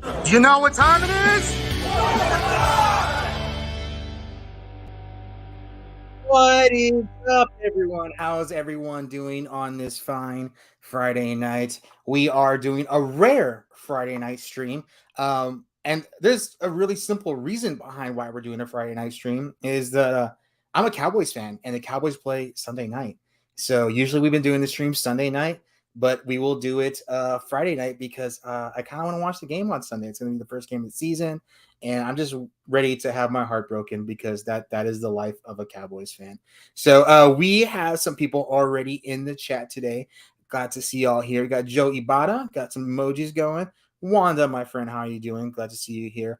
Do you know what time it is? What is up, everyone? How's everyone doing on this fine Friday night? We are doing a rare Friday night stream. And there's a really simple reason behind why we're doing a Friday night stream is that I'm a Cowboys fan and the Cowboys play Sunday night. So usually we've been doing the stream Sunday night, but we will do it Friday night because I kind of want to watch the game on Sunday. It's going to be the first game of the season, and I'm just ready to have my heart broken because that is the life of a Cowboys fan. So we have some people already in the chat today. Glad to see y'all here. Got Joe Ibata, got some emojis going. Wanda, my friend, how are you doing? Glad to see you here.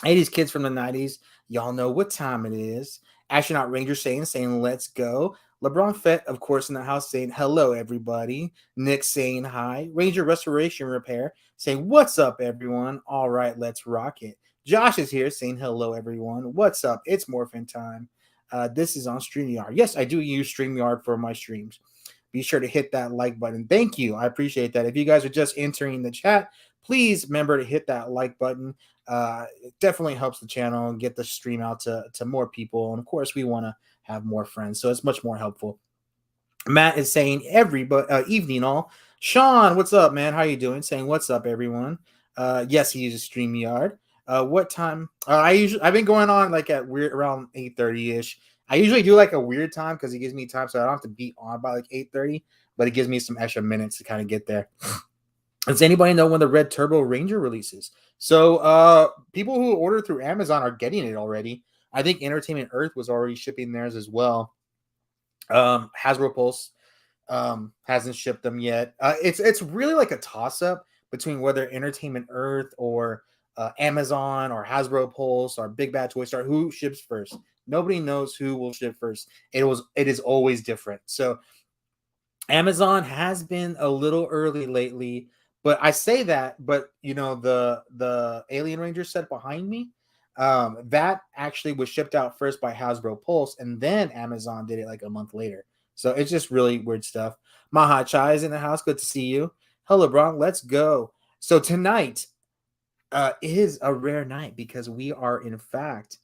80s kids from the 90s, y'all know what time it is. Astronaut Ranger saying let's go. LeBron Fett, of course, in the house saying hello, everybody. Nick saying hi. Ranger Restoration Repair saying what's up, everyone. All right, let's rock it. Josh is here saying hello, everyone. What's up? It's Morphin time. This is on StreamYard. Yes, I do use StreamYard for my streams. Be sure to hit that like button. Thank you. I appreciate that. If you guys are just entering the chat, please remember to hit that like button. It definitely helps the channel and get the stream out to more people. And of course, we want to have more friends, so it's much more helpful. Matt is saying evening all. Sean, what's up, man? How you doing? Saying what's up, everyone. Yes, he uses StreamYard. What time? I've been going on like at weird around 8:30ish. I usually do like a weird time because it gives me time so I don't have to be on by like 8:30, but it gives me some extra minutes to kind of get there. Does anybody know when the Red Turbo Ranger releases? So people who order through Amazon are getting it already. I think Entertainment Earth was already shipping theirs as well. Hasbro Pulse hasn't shipped them yet. It's really like a toss up between whether Entertainment Earth or Amazon or Hasbro Pulse or Big Bad Toy Store who ships first. Nobody knows who will ship first. It is always different. So Amazon has been a little early lately, but I say that, but you know the Alien Ranger set behind me, that actually was shipped out first by Hasbro Pulse, and then Amazon did it like a month later. So it's just really weird stuff. Maha Chai is in the house. Good to see you. Hello, LeBron. Let's go. So tonight is a rare night because we are in fact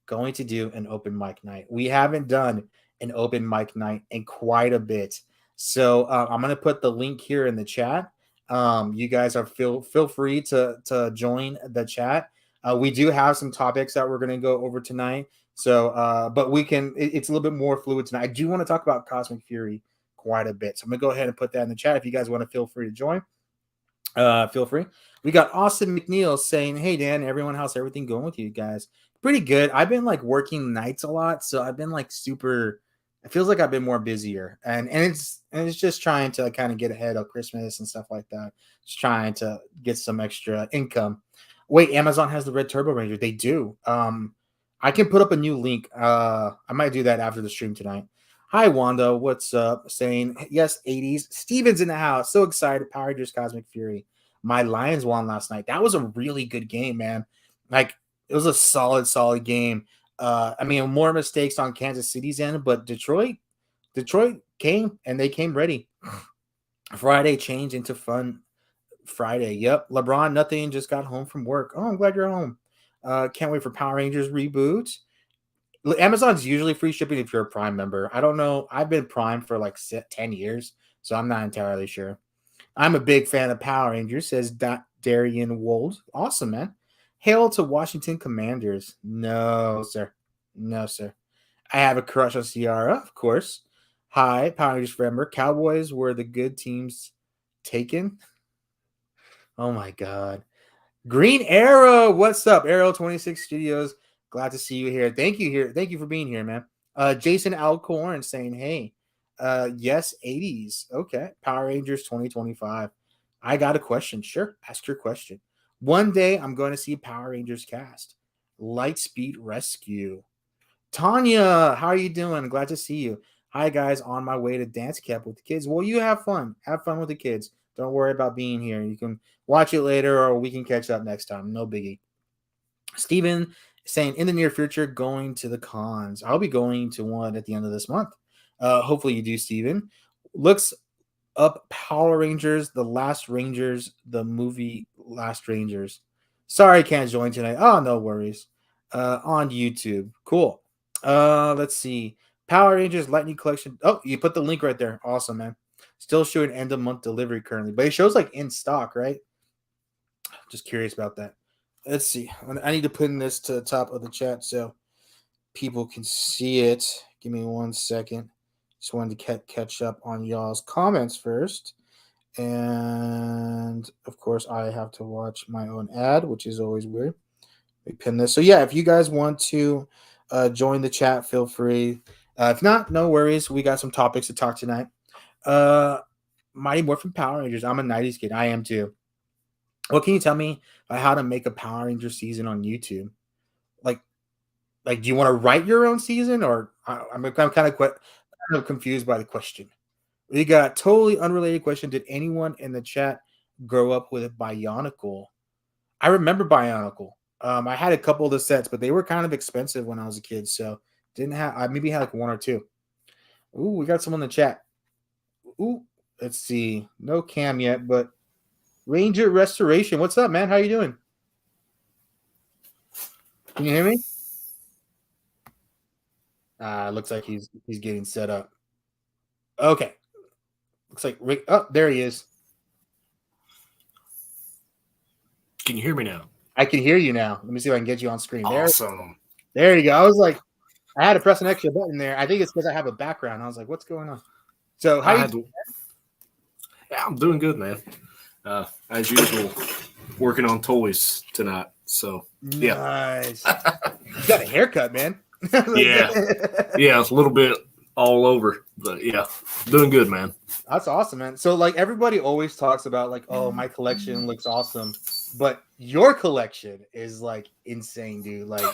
going to do an open mic night. We haven't done an open mic night in quite a bit. So I'm gonna put the link here in the chat. You guys are feel free to join the chat. We do have some topics that we're gonna go over tonight. So, but we can. It's a little bit more fluid tonight. I do want to talk about Cosmic Fury quite a bit. So I'm gonna go ahead and put that in the chat. If you guys want to, feel free to join. Feel free. We got Austin McNeil saying, "Hey Dan, everyone, how's everything going with you guys? Pretty good. I've been like working nights a lot, so I've been like super. It feels like I've been more busier, and it's just trying to kind of get ahead of Christmas and stuff like that. Just trying to get some extra income. Wait, Amazon has the Red Turbo Ranger. They do. I can put up a new link. I might do that after the stream tonight. Hi, Wanda. What's up? Saying yes, 80s. Steven's in the house. So excited. Power Rangers Cosmic Fury. My Lions won last night. That was a really good game, man. Like, it was a solid game. I mean, more mistakes on Kansas City's end, but Detroit came and they came ready. Friday changed into fun Friday. Yep. LeBron, nothing. Just got home from work. Oh, I'm glad you're home. Can't wait for Power Rangers reboot. Amazon's usually free shipping if you're a Prime member. I don't know. I've been Prime for like 10 years, so I'm not entirely sure. I'm a big fan of Power Rangers, says Darian Wold. Awesome, man. Hail to Washington Commanders. No, sir. No, sir. I have a crush on Ciara, of course. Hi, Power Rangers forever. Cowboys were the good teams taken. Oh my God. Green Arrow, what's up? Arrow 26 Studios. Glad to see you here. Thank you here. Thank you for being here, man. Jason Alcorn saying, hey, yes, 80s. Okay. Power Rangers 2025. I got a question. Sure. Ask your question. One day I'm going to see Power Rangers cast. Lightspeed Rescue. Tanya, how are you doing? Glad to see you. Hi, guys. On my way to dance camp with the kids. Well, you have fun. Have fun with the kids. Don't worry about being here. You can watch it later or we can catch up next time. No biggie. Steven saying, in the near future, going to the cons. I'll be going to one at the end of this month. Hopefully you do, Steven. Looks up Power Rangers, The Last Rangers, the movie Last Rangers. Sorry, I can't join tonight. Oh, no worries. On YouTube. Cool. Let's see. Power Rangers Lightning Collection. Oh, you put the link right there. Awesome, man. Still showing end of month delivery currently, but it shows like in stock, right? Just curious about that. Let's see. I need to put in this to the top of the chat so people can see it. Give me 1 second. Just wanted to catch up on y'all's comments first. And of course, I have to watch my own ad, which is always weird. We pin this. So yeah, if you guys want to join the chat, feel free. If not, no worries. We got some topics to talk tonight. Mighty Morphin Power Rangers. I'm a 90s kid. I am too. What can you tell me about how to make a Power Ranger season on YouTube? Like, do you want to write your own season, or I'm kind of confused by the question. We got totally unrelated question. Did anyone in the chat grow up with Bionicle? I remember Bionicle. I had a couple of the sets, but they were kind of expensive when I was a kid, so didn't have. I maybe had like one or two. Ooh, we got someone in the chat. Ooh, let's see. No cam yet, but Ranger Restoration. What's up, man? How you doing? Can you hear me? Looks like he's getting set up. Okay. Looks like Rick. Oh, there he is. Can you hear me now? I can hear you now. Let me see if I can get you on screen. Awesome. There you go. I was like, I had to press an extra button there. I think it's because I have a background. I was like, what's going on? So how you? Yeah, I'm doing good, man. As usual, working on toys tonight. So yeah. Nice. You got a haircut, man. Yeah, it's a little bit all over, but yeah, doing good, man. That's awesome, man. So like everybody always talks about like, oh, my collection looks awesome, but your collection is like insane, dude. Like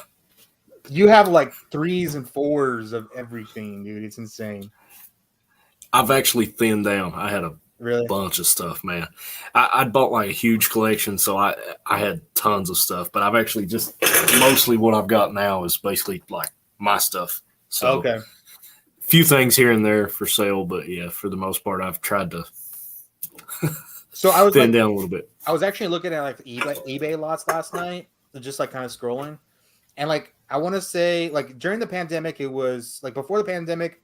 you have like 3s and 4s of everything, dude. It's insane. I've actually thinned down. I had a bunch of stuff, man. I'd bought like a huge collection, so I had tons of stuff, but I've actually just mostly what I've got now is basically like my stuff. So okay. Few things here and there for sale, but yeah, for the most part, I've tried to so I was thin down a little bit. I was actually looking at like eBay lots last night, just like kind of scrolling, and like I want to say like during the pandemic, it was like before the pandemic,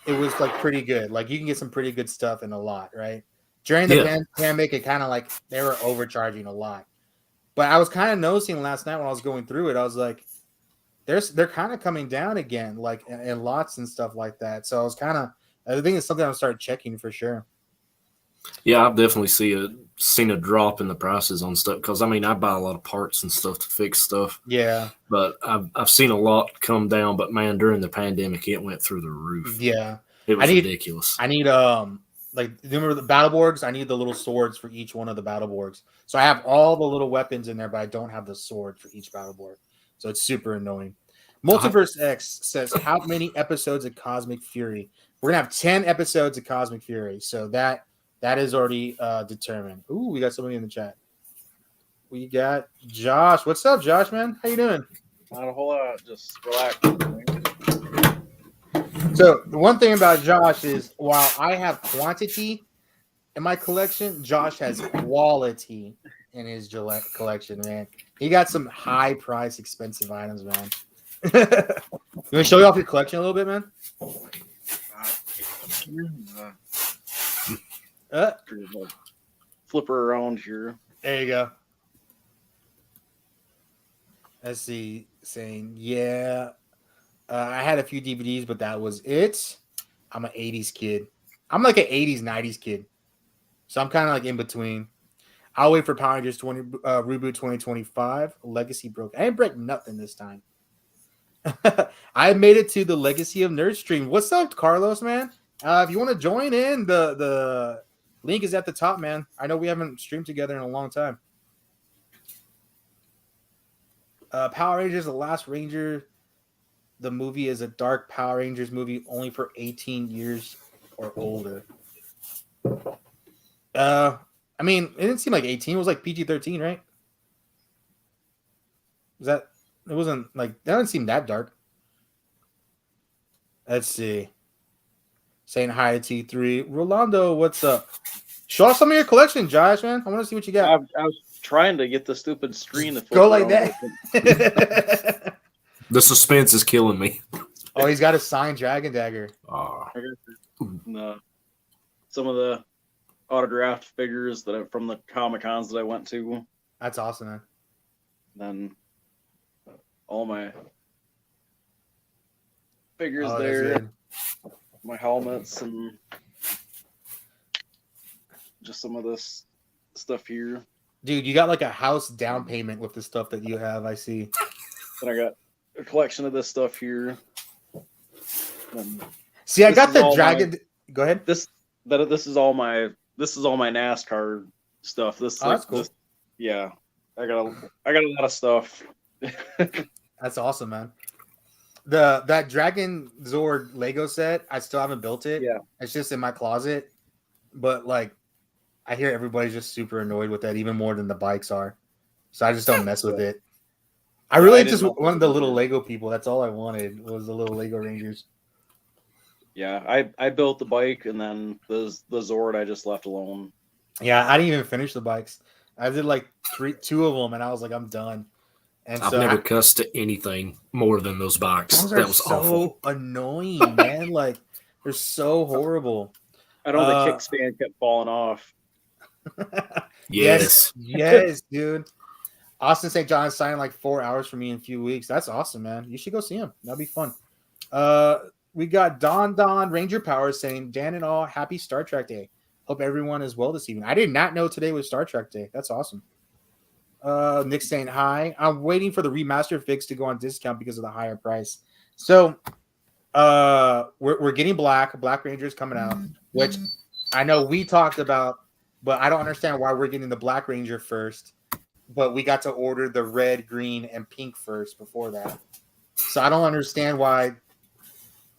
it was like pretty good. Like you can get some pretty good stuff in a lot, right? During the pandemic, it kind of like they were overcharging a lot. But I was kind of noticing last night when I was going through it, I was like, they're kind of coming down again, like in lots and stuff like that. So I think it's something I'll start checking for sure. Yeah, I've definitely seen a drop in the prices on stuff because I mean I buy a lot of parts and stuff to fix stuff. Yeah, but I've seen a lot come down. But man, during the pandemic, it went through the roof. Yeah, it was ridiculous. I need like remember the battle borgs? I need the little swords for each one of the battle borgs. So I have all the little weapons in there, but I don't have the sword for each battle borg. So it's super annoying. Multiverse X says, how many episodes of Cosmic Fury? We're going to have 10 episodes of Cosmic Fury. So that is already determined. Ooh, we got somebody in the chat. We got Josh. What's up, Josh, man? How you doing? Not a whole lot. Just relax. So the one thing about Josh is while I have quantity in my collection, Josh has quality in his collection, man. He got some high price, expensive items, man. You want to show you off your collection a little bit, man? Flip her around here. There you go. Let's see. Saying, yeah. I had a few DVDs, but that was it. I'm an 80s kid. I'm like an 80s, 90s kid. So I'm kind of like in between. I'll wait for Power Rangers Reboot 2025. Legacy broke. I didn't break nothing this time. I made it to the Legacy of Nerd stream. What's up, Carlos, man? If you want to join in, the link is at the top, man. I know we haven't streamed together in a long time. Power Rangers, The Last Ranger. The movie is a dark Power Rangers movie only for 18 years or older. I mean, it didn't seem like 18. It was like PG-13, right? It wasn't like, that didn't seem that dark. Let's see. Saying hi to T3. Rolando, what's up? Show off some of your collection, Josh, man. I want to see what you got. I was trying to get the stupid screen to go like that. The suspense is killing me. Oh, he's got a signed Dragon Dagger. Some of the autographed figures from the Comic-Cons that I went to. That's awesome, man. Then all my figures there, my helmets, and just some of this stuff here. Dude, you got like a house down payment with the stuff that you have. I see. And I got a collection of this stuff here. See, I got the dragon. Go ahead. This is all my NASCAR stuff. That's cool. Yeah, I got a lot of stuff. That's awesome, man. That Dragon Zord Lego set, I still haven't built it. Yeah, it's just in my closet. But like, I hear everybody's just super annoyed with that, even more than the bikes are. So I just don't mess with it. I really just wanted the little Lego people. That's all I wanted was the little Lego Rangers. Yeah, I built the bike, and then the Zord I just left alone. Yeah, I didn't even finish the bikes. I did like two of them, and I was like, I'm done. And I've never cussed to anything more than those bikes. That was so awful. Annoying, man. Like, they're so horrible. I know the kickstand kept falling off. Yes, dude. Austin St. John is signing like 4 hours for me in a few weeks. That's awesome, man. You should go see him. That'll be fun. We got Don Ranger Power saying, Dan and all, happy Star Trek Day. Hope everyone is well this evening. I did not know today was Star Trek Day. That's awesome. Nick saying hi. I'm waiting for the remastered fix to go on discount because of the higher price. So we're getting Black Ranger's coming out, which I know we talked about, but I don't understand why we're getting the Black Ranger first. But we got to order the red, green, and pink first before that. So I don't understand why.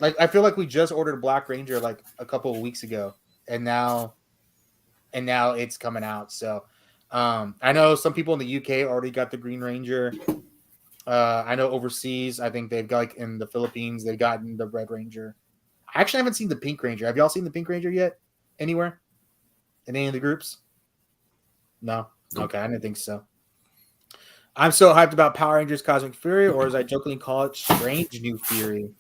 Like, I feel like we just ordered a Black Ranger like a couple of weeks ago, and now it's coming out. So I know some people in the UK already got the Green Ranger. I know overseas, I think they've got, like in the Philippines, they've gotten the Red Ranger. I actually haven't seen the Pink Ranger. Have y'all seen the Pink Ranger yet? Anywhere? In any of the groups? No? Okay, I didn't think so. I'm so hyped about Power Rangers Cosmic Fury, or as I jokingly call it, Strange New Fury.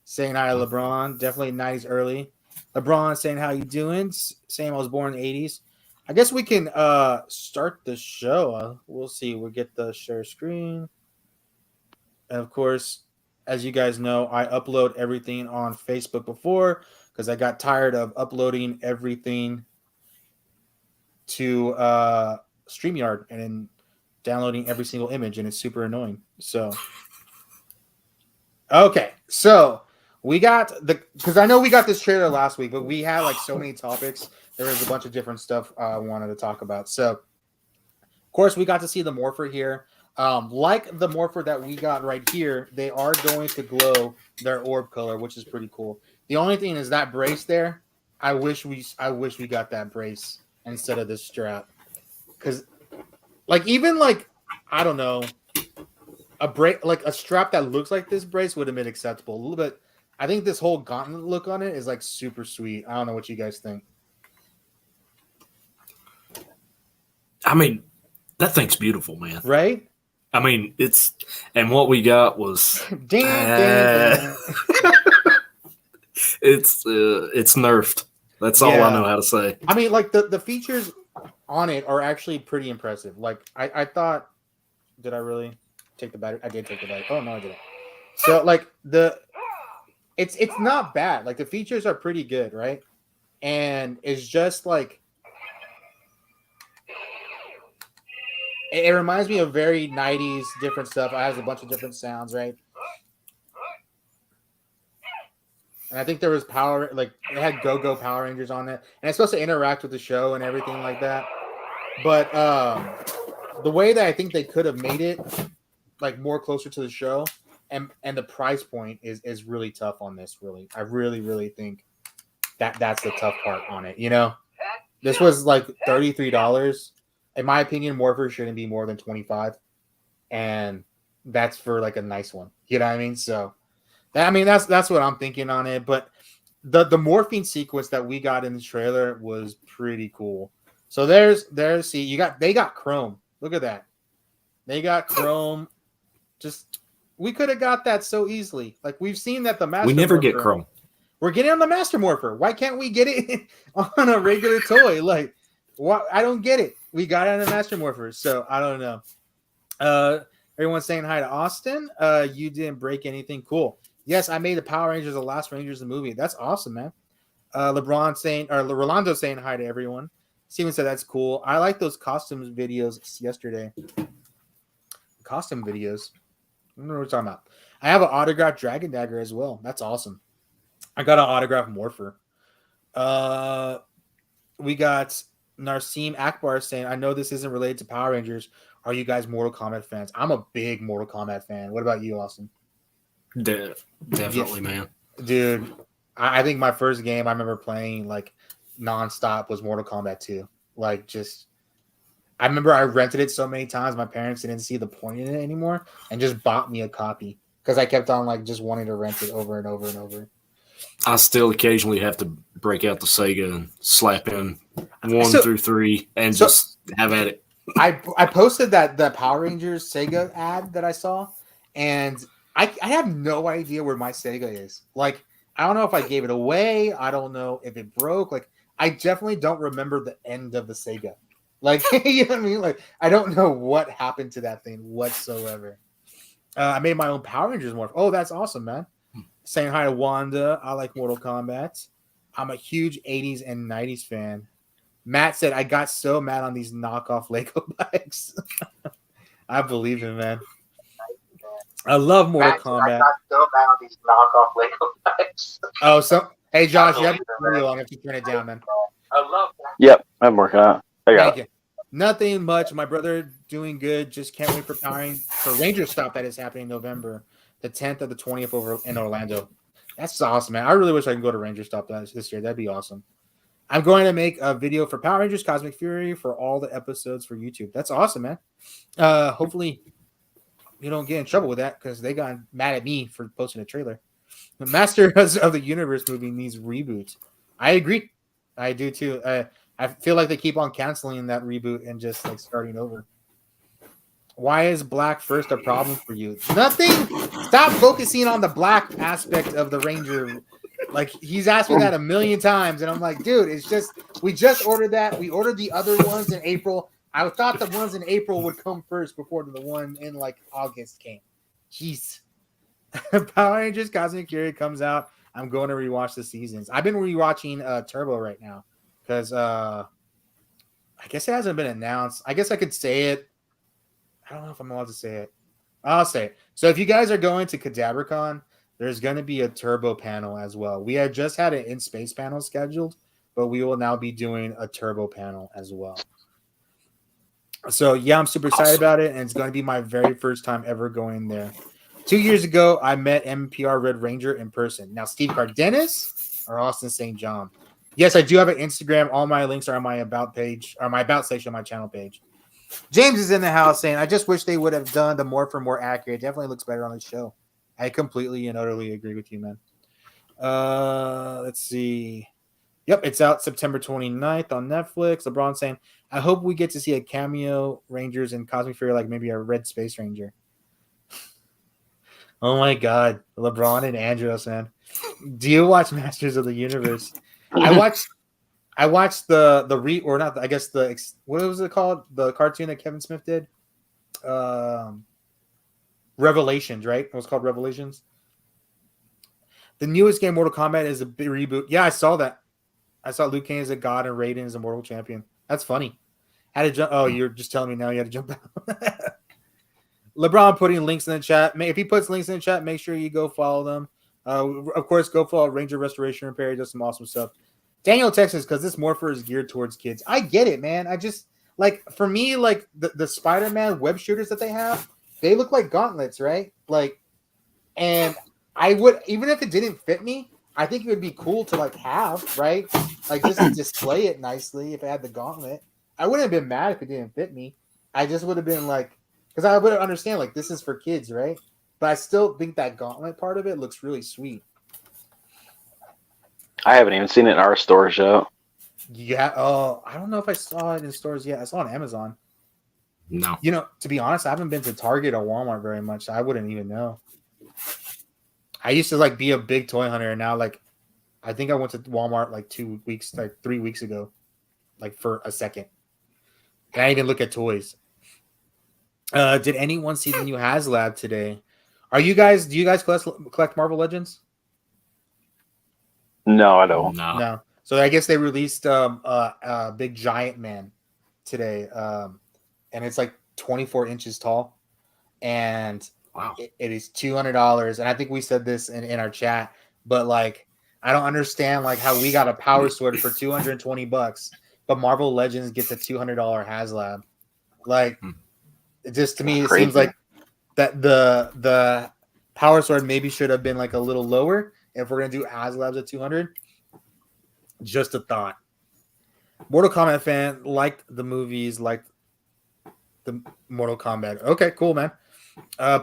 Saying hi to LeBron. Definitely 90s early. LeBron saying, how you doing? Saying I was born in the 80s. I guess we can start the show. We'll see. We'll get the share screen. And of course, as you guys know, I upload everything on Facebook before because I got tired of uploading everything to StreamYard and then downloading every single image, and it's super annoying. So, okay. So, we got because I know we got this trailer last week, but we had like so many topics. There was a bunch of different stuff I wanted to talk about. So, of course, we got to see the Morpher here. Like the Morpher that we got right here, they are going to glow their orb color, which is pretty cool. The only thing is that brace there. I wish we got that brace instead of this strap, because even I don't know, a strap that looks like this brace would have been acceptable a little bit. I think this whole gauntlet look on it is like super sweet. I don't know what you guys think. I mean, that thing's beautiful, man. Right? I mean, and what we got was it's nerfed. That's all I know how to say. I mean, like the features on it are actually pretty impressive. Like I thought, did I really take the battery? I did take the battery. Oh no, I didn't. So like it's not bad. Like the features are pretty good, right? And it's just like it reminds me of very 90s different stuff. It has a bunch of different sounds, right? And I think there was power, like it had Go-Go Power Rangers on it, and it's supposed to interact with the show and everything like that. But the way that I think they could have made it like more closer to the show, and the price point is really tough on this. Really, I really think that's the tough part on it. You know, this was like $33. In my opinion, Morpher shouldn't be more than $25, and that's for like a nice one. You know what I mean? So. That's what I'm thinking on it, but the morphing sequence that we got in the trailer was pretty cool. So they got chrome. Look at that. They got Chrome. Just we could have got that so easily. Like we've seen that the Master. We never Morpher, get Chrome. We're getting on the Master Morpher. Why can't we get it on a regular toy? Like, what? I don't get it. We got it on the Master Morpher, so I don't know. Everyone's saying hi to Austin. You didn't break anything. Cool. Yes, I made the Power Rangers the Last Rangers the movie. That's awesome, man. LeBron saying, or Rolando saying hi to everyone. Steven said that's cool. I like those costumes videos yesterday. Costume videos. I don't know what we're talking about. I have an autographed Dragon Dagger as well. That's awesome. I got an autographed Morpher. We got Narsim Akbar saying, I know this isn't related to Power Rangers. Are you guys Mortal Kombat fans? I'm a big Mortal Kombat fan. What about you, Austin? Definitely, man. Dude, I think my first game I remember playing like nonstop was Mortal Kombat 2. Like just I remember I rented it so many times my parents didn't see the point in it anymore and just bought me a copy because I kept on like just wanting to rent it over and over and over. I still occasionally have to break out the Sega and slap in 1 through 3 and just have at it. I posted the Power Rangers Sega ad that I saw, and I have no idea where my Sega is. Like, I don't know if I gave it away. I don't know if it broke. Like, I definitely don't remember the end of the Sega. Like, you know what I mean? Like, I don't know what happened to that thing whatsoever. I made my own Power Rangers Morph. Oh, that's awesome, man. Saying hi to Wanda. I like Mortal Kombat. I'm a huge 80s and 90s fan. Matt said, I got so mad on these knockoff Lego bikes. I believe him, man. I love Mortal Kombat. I got so mad on these knockoff Lego bikes. Oh, so hey, Josh, you have your video on. If you turn it down, man. I love that. Yep, I'm working on it. I got it. Nothing much. My brother doing good. Just can't wait for Ranger Stop that is happening in November, the 10th or the 20th over in Orlando. That's awesome, man. I really wish I could go to Ranger Stop this year. That'd be awesome. I'm going to make a video for Power Rangers Cosmic Fury for all the episodes for YouTube. That's awesome, man. Hopefully you don't get in trouble with that because they got mad at me for posting a trailer. The Masters of the Universe movie needs reboot. I agree. I do too. I feel like they keep on canceling that reboot and just like starting over. Why is black first a problem for you? Nothing. Stop focusing on the black aspect of the Ranger. Like he's asked me that a million times, and I'm like, dude, it's just we just ordered that. We ordered the other ones in April. I thought the ones in April would come first before the one in like August came. Jeez. Power Rangers Cosmic Fury comes out. I'm going to rewatch the seasons. I've been rewatching Turbo right now because I guess it hasn't been announced. I guess I could say it. I don't know if I'm allowed to say it. I'll say it. So if you guys are going to Kadabracon, there's going to be a Turbo panel as well. We had just had an in-space panel scheduled, but we will now be doing a Turbo panel as well. So, yeah, I'm super excited about it, and it's going to be my very first time ever going there. 2 years ago, I met MPR Red Ranger in person. Now, Steve Cardenas or Austin St. John. Yes, I do have an Instagram. All my links are on my About page, or my About section on my channel page. James is in the house saying, I just wish they would have done the Morpher more accurate. It definitely looks better on the show. I completely and utterly agree with you, man. Let's see. Yep, it's out September 29th on Netflix. LeBron saying, I hope we get to see a cameo Rangers in Cosmic Fury, like maybe a Red Space Ranger. Oh my God, LeBron and Andros, man. Do you watch Masters of the Universe? I watched what was it called? The cartoon that Kevin Smith did? Revelations, right? It was called Revelations. The newest game, Mortal Kombat, is a big reboot. Yeah, I saw that. I saw Liu Kang as a god and Raiden as a mortal champion. That's funny. Had to jump. Oh, you're just telling me now you had to jump out. LeBron putting links in the chat. If he puts links in the chat, make sure you go follow them. Of course, go follow Ranger Restoration Repair. He does some awesome stuff. Daniel Texas, because this Morpher is geared towards kids. I get it, man. I just like for me, like the Spider-Man web shooters that they have, they look like gauntlets, right? Like, and I would, even if it didn't fit me, I think it would be cool to like have, right? Like just to display it nicely if it had the gauntlet. I wouldn't have been mad if it didn't fit me. I just would have been like, because I would understand like this is for kids, right? But I still think that gauntlet part of it looks really sweet. I haven't even seen it in our stores yet. Yeah. Oh, I don't know if I saw it in stores yet. I saw it on Amazon. No. You know, to be honest, I haven't been to Target or Walmart very much. So I wouldn't even know. I used to like be a big toy hunter, and now like I think I went to Walmart like 3 weeks ago, like for a second. And I didn't even look at toys. Did anyone see the new HasLab today? Do you guys collect Marvel Legends? No, I don't. No. So I guess they released Big Giant Man today. And it's like 24 inches tall. And wow. It is $200. And I think we said this in our chat, but like I don't understand like how we got a power sword for $220, but Marvel Legends gets a $200 HasLab. Like it just to me it seems like that the power sword maybe should have been like a little lower if we're gonna do HasLabs at 200. Just a thought. Mortal Kombat fan, liked the movies, liked the Mortal Kombat. Okay, cool, man.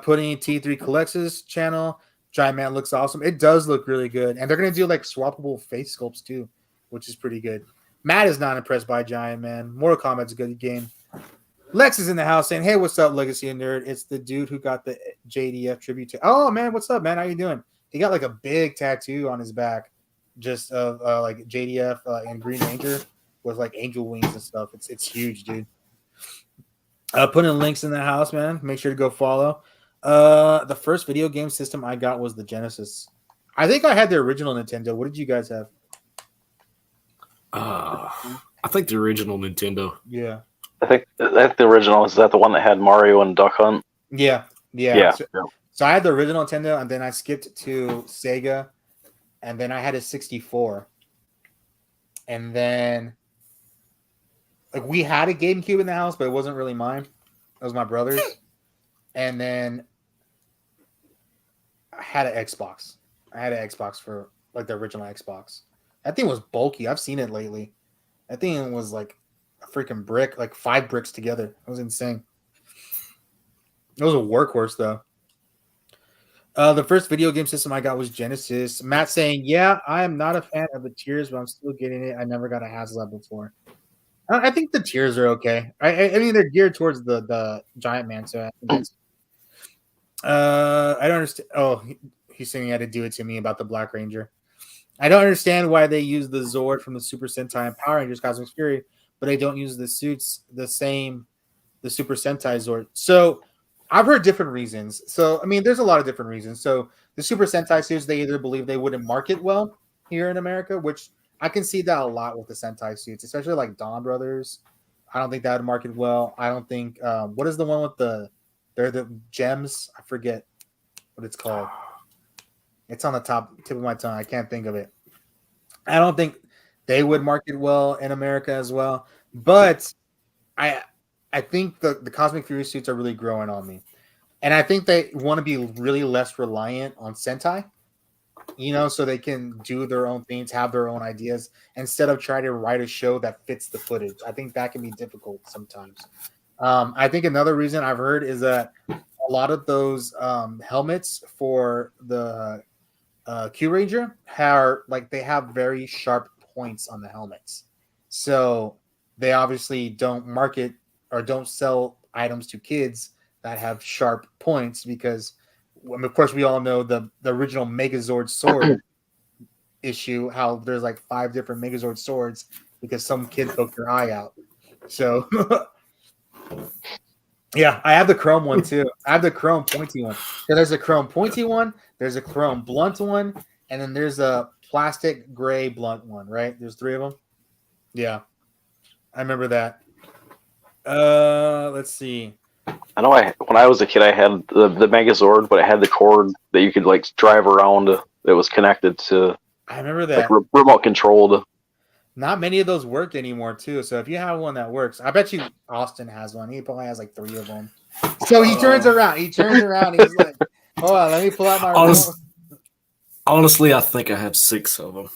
Putting T3 Collects' channel. Giant Man looks awesome. It does look really good. And they're going to do like swappable face sculpts too, which is pretty good. Matt is not impressed by Giant Man. Mortal Kombat's a good game. Lex is in the house saying, hey, what's up, Legacy and Nerd? It's the dude who got the JDF tribute to. Oh, man, what's up, man? How you doing? He got like a big tattoo on his back just of like JDF and Green Ranger with like angel wings and stuff. It's huge, dude. Putting links in the house, man. Make sure to go follow. The first video game system I got was the Genesis. I think I had the original Nintendo. What did you guys have? I think the original Nintendo. Yeah. I think the original is that the one that had Mario and Duck Hunt. Yeah. So I had the original Nintendo, and then I skipped to Sega, and then I had a 64, and then like we had a GameCube in the house, but it wasn't really mine. It was my brother's, and then I had an Xbox. I had an Xbox for like the original Xbox. That thing was bulky. I've seen it lately. That thing was like a freaking brick, like 5 bricks together. It was insane. It was a workhorse though. The first video game system I got was Genesis. Matt saying, yeah, I am not a fan of the tiers, but I'm still getting it. I never got a HasLab before. I think the tiers are okay. I mean, they're geared towards the Giant Man, so I don't understand. Oh, he's saying he had to do it to me about the Black Ranger. I don't understand why they use the Zord from the Super Sentai and Power Rangers Cosmic Fury, but they don't use the suits the Super Sentai Zord. So I've heard different reasons. So, I mean, there's a lot of different reasons. So the Super Sentai suits, they either believe they wouldn't market well here in America, which I can see that a lot with the Sentai suits, especially like Dawn Brothers. I don't think that would market well. I don't think what is the one with they're the gems? I forget what it's called. It's on the tip of my tongue. I can't think of it. I don't think they would market well in America as well. But I think the Cosmic Fury suits are really growing on me. And I think they want to be really less reliant on Sentai. So they can do their own things, have their own ideas, instead of trying to write a show that fits the footage. I think that can be difficult sometimes. I think another reason I've heard is that a lot of those helmets for the Q Ranger they have very sharp points on the helmets. So they obviously don't market or don't sell items to kids that have sharp points because of course, we all know the original Megazord sword issue, how there's like 5 different Megazord swords because some kid poked their eye out. So, yeah, I have the chrome one too. I have the chrome pointy one. So there's a chrome pointy one, there's a chrome blunt one, and then there's a plastic gray blunt one, right? There's 3 of them. Yeah, I remember that. Let's see. I know when I was a kid, I had the Megazord, but it had the cord that you could like drive around that was connected to. I remember that. Like remote controlled. Not many of those work anymore, too. So if you have one that works, I bet you Austin has one. He probably has like 3 of them. So he turns around. He's like, hold on, let me pull out my remote. Honestly, I think I have 6 of them.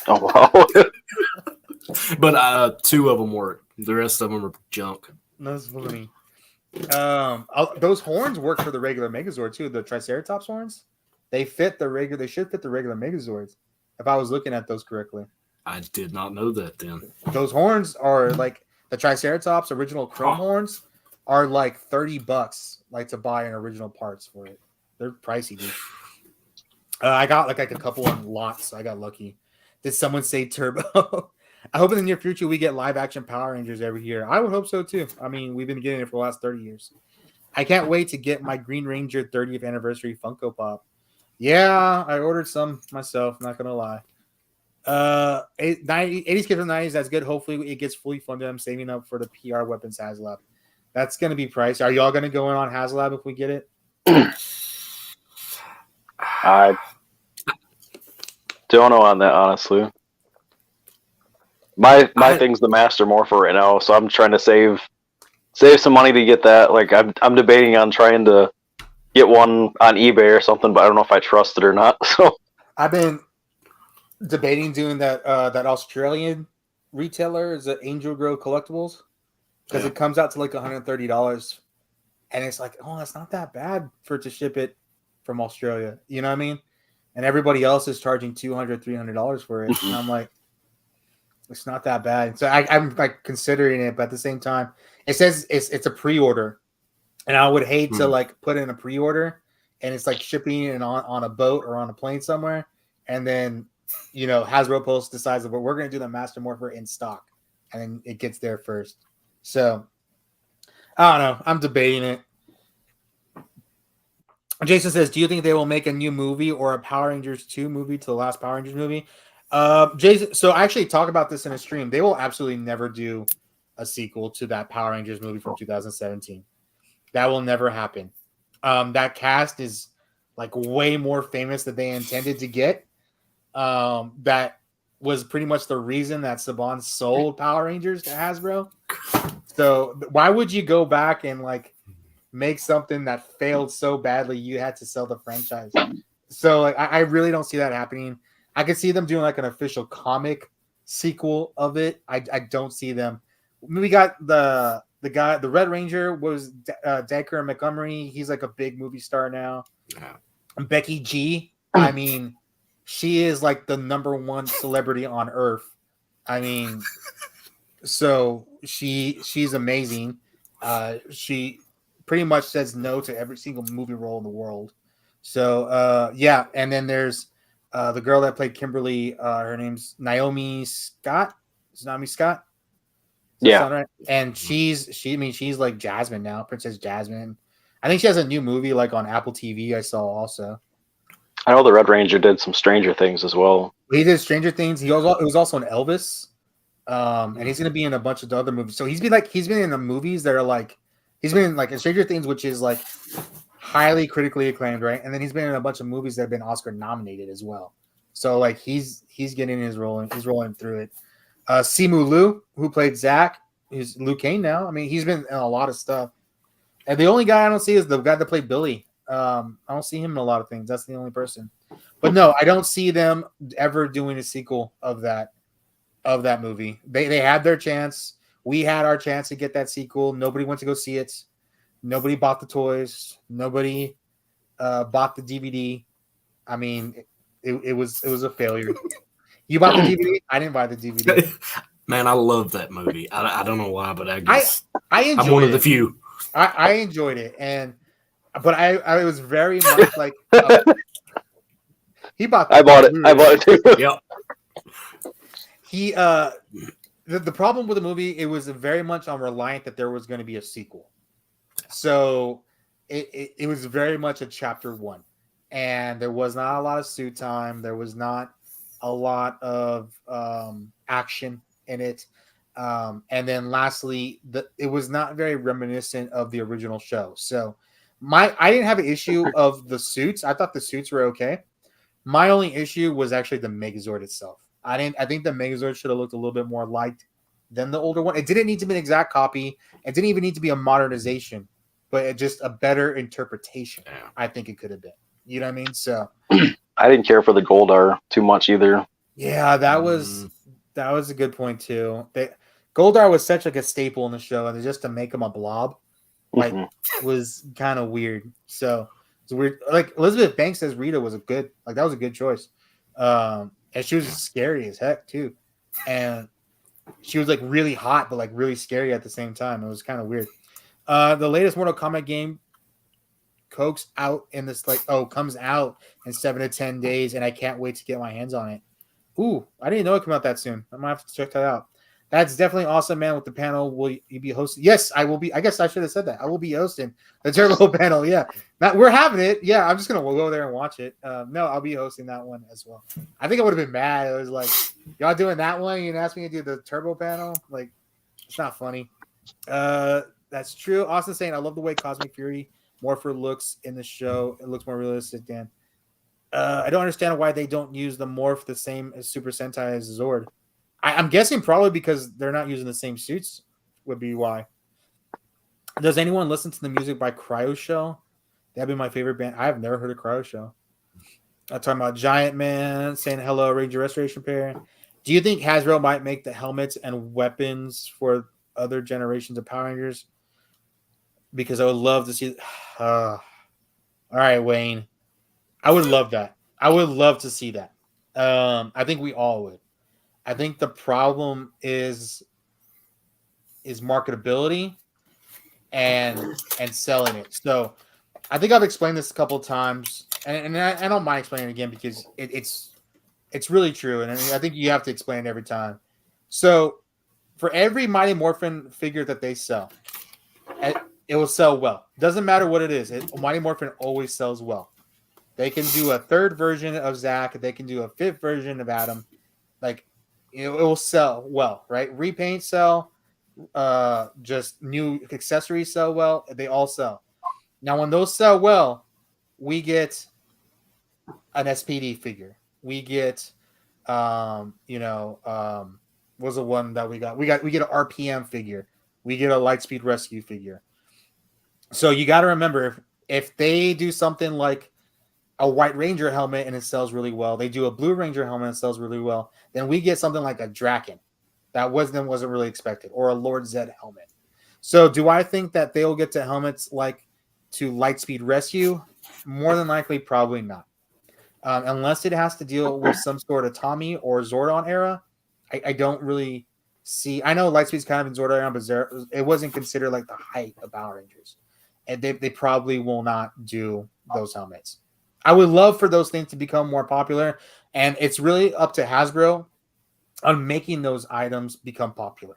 Oh, wow. But 2 of them work. The rest of them are junk. That's funny. Those horns work for the regular Megazord too. The Triceratops horns, they should fit the regular Megazords. If I was looking at those correctly, I did not know that. Then those horns are like the Triceratops original chrome horns are like $30, like to buy an original parts for it. They're pricey, dude. I got like a couple of lots. I got lucky. Did someone say Turbo? I hope in the near future we get live action Power Rangers every year. I would hope so too. I mean, we've been getting it for the last 30 years. I can't wait to get my Green Ranger 30th anniversary Funko Pop. Yeah, I ordered some myself, not gonna lie. 80s kids from the 90s, that's good. Hopefully it gets fully funded. I'm saving up for the PR Weapons HasLab. That's gonna be pricey. Are y'all gonna go in on HasLab if we get it? I don't know on that, honestly. My thing's the Master Morpher right now, so I'm trying to save some money to get that. Like I'm debating on trying to get one on eBay or something, but I don't know if I trust it or not. So I've been debating doing that Australian retailer is Angel Grove Collectibles, because it comes out to like $130, and it's like, oh, that's not that bad for it to ship it from Australia. You know what I mean? And everybody else is charging $200, $300 for it, and I'm like, it's not that bad. So I'm like considering it, but at the same time, it says it's a pre-order, and I would hate to like put in a pre-order and it's like shipping it on a boat or on a plane somewhere, and then Hasbro Post decides that we're going to do the Master Morpher in stock, and then it gets there first. So I don't know. I'm debating it. Jason says, do you think they will make a new movie or a Power Rangers 2 movie to the last Power Rangers movie? Jason, so I actually talked about this in a stream. They will absolutely never do a sequel to that Power Rangers movie from 2017. That will never happen. That cast is like way more famous than they intended to get. That was pretty much the reason that Saban sold Power Rangers to Hasbro. So why would you go back and like make something that failed so badly you had to sell the franchise? So like, I really don't see that happening. I could see them doing like an official comic sequel of it. I don't see them. We got the guy, the Red Ranger was Decker Montgomery. He's like a big movie star now. Yeah. Becky G. I mean, she is like the #1 celebrity on Earth. I mean, so she's amazing. She pretty much says no to every single movie role in the world. So yeah, and then there's the girl that played Kimberly. Her name's Naomi Scott. Is Naomi Scott? Yeah, right? And she's like Jasmine now, Princess Jasmine. I think she has a new movie like on Apple TV. I saw also. I know the Red Ranger did some Stranger Things as well. He did Stranger Things. It was also an Elvis, and he's gonna be in a bunch of other movies. So he's been in the movies that are like, he's been in like in Stranger Things, which is like highly critically acclaimed, right? And then he's been in a bunch of movies that have been Oscar nominated as well. So like he's getting his role and he's rolling through it. Simu Liu, who played Zach, who's Liu Kang now. I mean, he's been in a lot of stuff. And the only guy I don't see is the guy that played Billy. I don't see him in a lot of things. That's the only person. But no, I don't see them ever doing a sequel of that movie. They had their chance. We had our chance to get that sequel. Nobody went to go see it. Nobody bought the toys. Nobody bought the DVD. I mean, it was a failure. You bought the DVD? I didn't buy the DVD. Man, I love that movie. I don't know why, but I guess I'm one of the few. I enjoyed it, but I was very much like he bought. I bought it. I bought it too. Yep. He the problem with the movie, it was very much on reliant that there was going to be a sequel, so it was very much a chapter 1, and there was not a lot of suit time. There was not a lot of action in it. And then lastly, it was not very reminiscent of the original show. So I didn't have an issue of the suits. I thought the suits were okay. My only issue was actually the Megazord itself. I think the Megazord should have looked a little bit more liked than the older one. It didn't need to be an exact copy. It didn't even need to be a modernization, but just a better interpretation. I think it could have been. You know what I mean? So I didn't care for the Goldar too much either. Yeah, that was a good point too. Goldar was such like a staple in the show, and just to make him a blob, like, was kind of weird. So it's weird. Like Elizabeth Banks says, Rita was that was a good choice. And she was scary as heck too, and she was like really hot but like really scary at the same time. It was kind of weird. The latest Mortal Kombat game comes out in 7 to 10 days, and I can't wait to get my hands on it. Ooh, I didn't know it came out that soon. I might have to check that out. That's definitely awesome, man. With the panel, will you be hosting? Yes, I will be. I guess I should have said that. I will be hosting the Turbo panel. Yeah, we're having it. Yeah, I'm just gonna go there and watch it. No, I'll be hosting that one as well. I think I would have been mad. It was like, y'all doing that one? You asked me to do the Turbo panel. Like, it's not funny. That's true. Austin saying, I love the way Cosmic Fury Morpher looks in the show. It looks more realistic, Dan. I don't understand why they don't use the morph the same as Super Sentai as Zord. I'm guessing probably because they're not using the same suits would be why. Does anyone listen to the music by Cryo Shell? That'd be my favorite band. I have never heard of Cryo Shell. I'm talking about Giant Man saying hello, Ranger Restoration Pair. Do you think Hasbro might make the helmets and weapons for other generations of Power Rangers? Because I would love to see. All right, Wayne. I would love that. I would love to see that. I think we all would. I think the problem is marketability and selling it. So I think I've explained this a couple of times, and I don't mind explaining it again because it's really true, and I think you have to explain it every time. So for every Mighty Morphin figure that they sell, it will sell well. Doesn't matter what it is. Mighty Morphin always sells well. They can do a third version of Zach. They can do a fifth version of Adam. Like, it will sell well, right? Repaint sell. Just new accessories sell well. They all sell. Now, when those sell well, we get an SPD figure. We get, was the one that we got? We get an RPM figure. We get a Lightspeed Rescue figure. So you got to remember, if they do something like a White Ranger helmet and it sells really well, they do a Blue Ranger helmet and it sells really well, then we get something like a Draken that wasn't really expected, or a Lord Zed helmet. So do I think that they'll get to helmets like to Lightspeed Rescue? More than likely, probably not. Unless it has to deal with some sort of Tommy or Zordon era, I don't really see. I know Lightspeed's kind of in Zordon era, but it wasn't considered like the height of Power Rangers. And they probably will not do those helmets. I would love for those things to become more popular, and it's really up to Hasbro on making those items become popular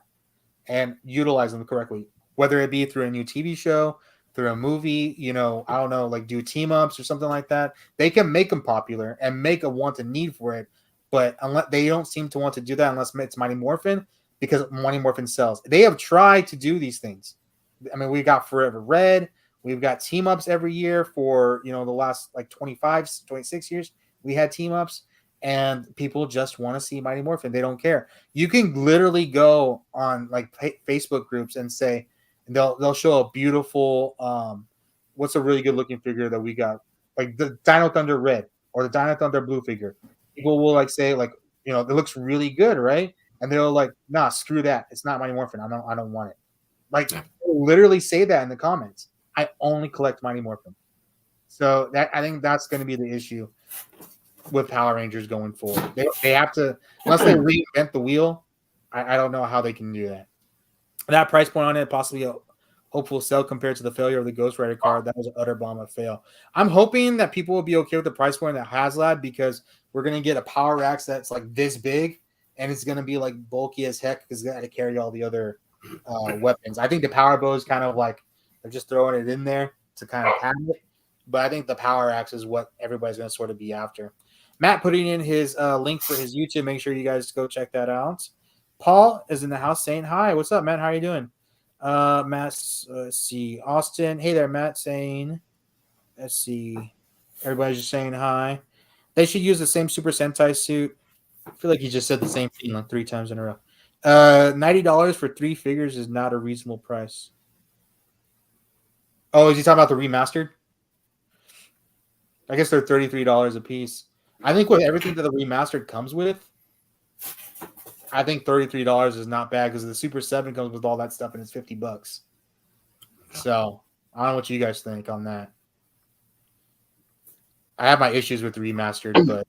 and utilize them correctly, whether it be through a new TV show, through a movie, I don't know, like do team-ups or something like that. They can make them popular and make a want and need for it, but unless they don't seem to want to do that unless it's Mighty Morphin, because Mighty Morphin sells. They have tried to do these things. I mean, we got Forever Red. We've got team-ups every year for, the last like 25, 26 years. We had team-ups, and people just want to see Mighty Morphin. They don't care. You can literally go on like Facebook groups and say, they'll show a beautiful, what's a really good-looking figure that we got? Like the Dino Thunder Red or the Dino Thunder Blue figure. People will like say like, it looks really good, right? And they'll like, nah, screw that. It's not Mighty Morphin. I don't want it. Like, literally say that in the comments. I only collect Mighty Morphin. So I think that's going to be the issue with Power Rangers going forward. They have to, unless they reinvent the wheel, I don't know how they can do that. That price point on it, possibly a hopeful sell compared to the failure of the Ghost Rider card. That was an utter bomb of fail. I'm hoping that people will be okay with the price point that HasLab, because we're going to get a Power Axe that's like this big, and it's going to be like bulky as heck because it's got to carry all the other weapons. I think the Power Bow is kind of like, they're just throwing it in there to kind of pad it. But I think the Power Axe is what everybody's going to sort of be after. Matt putting in his link for his YouTube. Make sure you guys go check that out. Paul is in the house saying hi. What's up, Matt? How are you doing? Matt, let's see. Austin. Hey there, Matt, saying, let's see. Everybody's just saying hi. They should use the same Super Sentai suit. I feel like he just said the same thing like 3 times in a row. $90 for 3 figures is not a reasonable price. Oh, is he talking about the remastered? I guess they're $33 a piece. I think with everything that the remastered comes with, I think $33 is not bad because the Super 7 comes with all that stuff and it's $50. So I don't know what you guys think on that. I have my issues with the remastered, but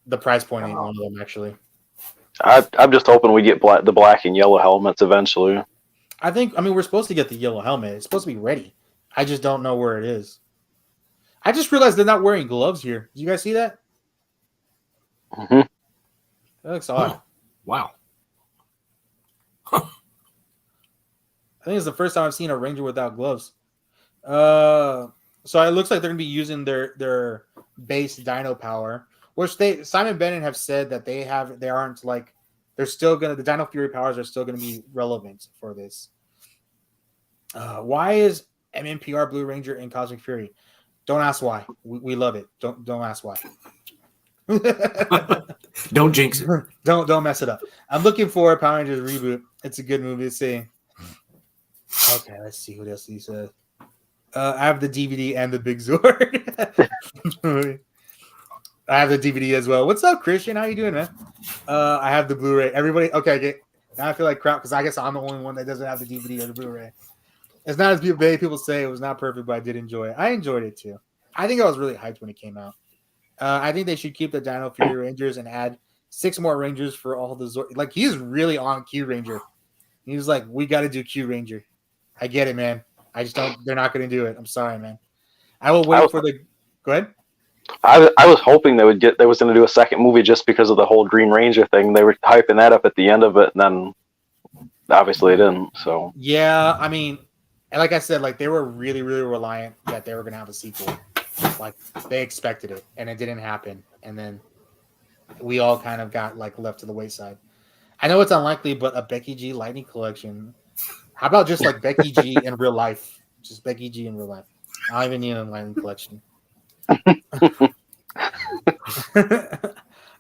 the price point ain't one of them, actually. I'm just hoping we get the black and yellow helmets eventually. I mean, we're supposed to get the yellow helmet. It's supposed to be ready. I just don't know where it is. I just realized they're not wearing gloves here. Did you guys see that? Mm-hmm. That looks odd. Wow. I think it's the first time I've seen a ranger without gloves. So it looks like they're gonna be using their base dino power, which Simon Bennett have said that the Dino Fury powers are still gonna be relevant for this. Why is MMPR Blue Ranger in Cosmic Fury? Don't ask why. We love it. Don't ask why. Don't jinx it. Don't mess it up. I'm looking for a Power Rangers reboot. It's a good movie to see. Okay, let's see what else he said. I have the DVD and the Big Zord. I have the DVD as well. What's up, Christian? How you doing, man? I have the Blu-ray. Everybody, okay. Now I feel like crap because I guess I'm the only one that doesn't have the DVD or the Blu-ray. It's not as many people say it was not perfect, but I did enjoy it. I enjoyed it too. I think I was really hyped when it came out. I think they should keep the Dino Fury Rangers and add 6 more Rangers for all the Zord. Like, he's really on Q Ranger. He was like, we got to do Q Ranger. I get it, man. I just don't. They're not going to do it. I'm sorry, man. I will wait for the. Go ahead. I was hoping they was going to do a second movie just because of the whole Green Ranger thing. They were hyping that up at the end of it, and then obviously they didn't. So yeah, I mean, like I said, like they were really, really reliant that they were going to have a sequel. Like they expected it, and it didn't happen. And then we all kind of got like left to the wayside. I know it's unlikely, but a Becky G Lightning collection. How about just like Becky G in real life? Just Becky G in real life. I don't even need a Lightning collection.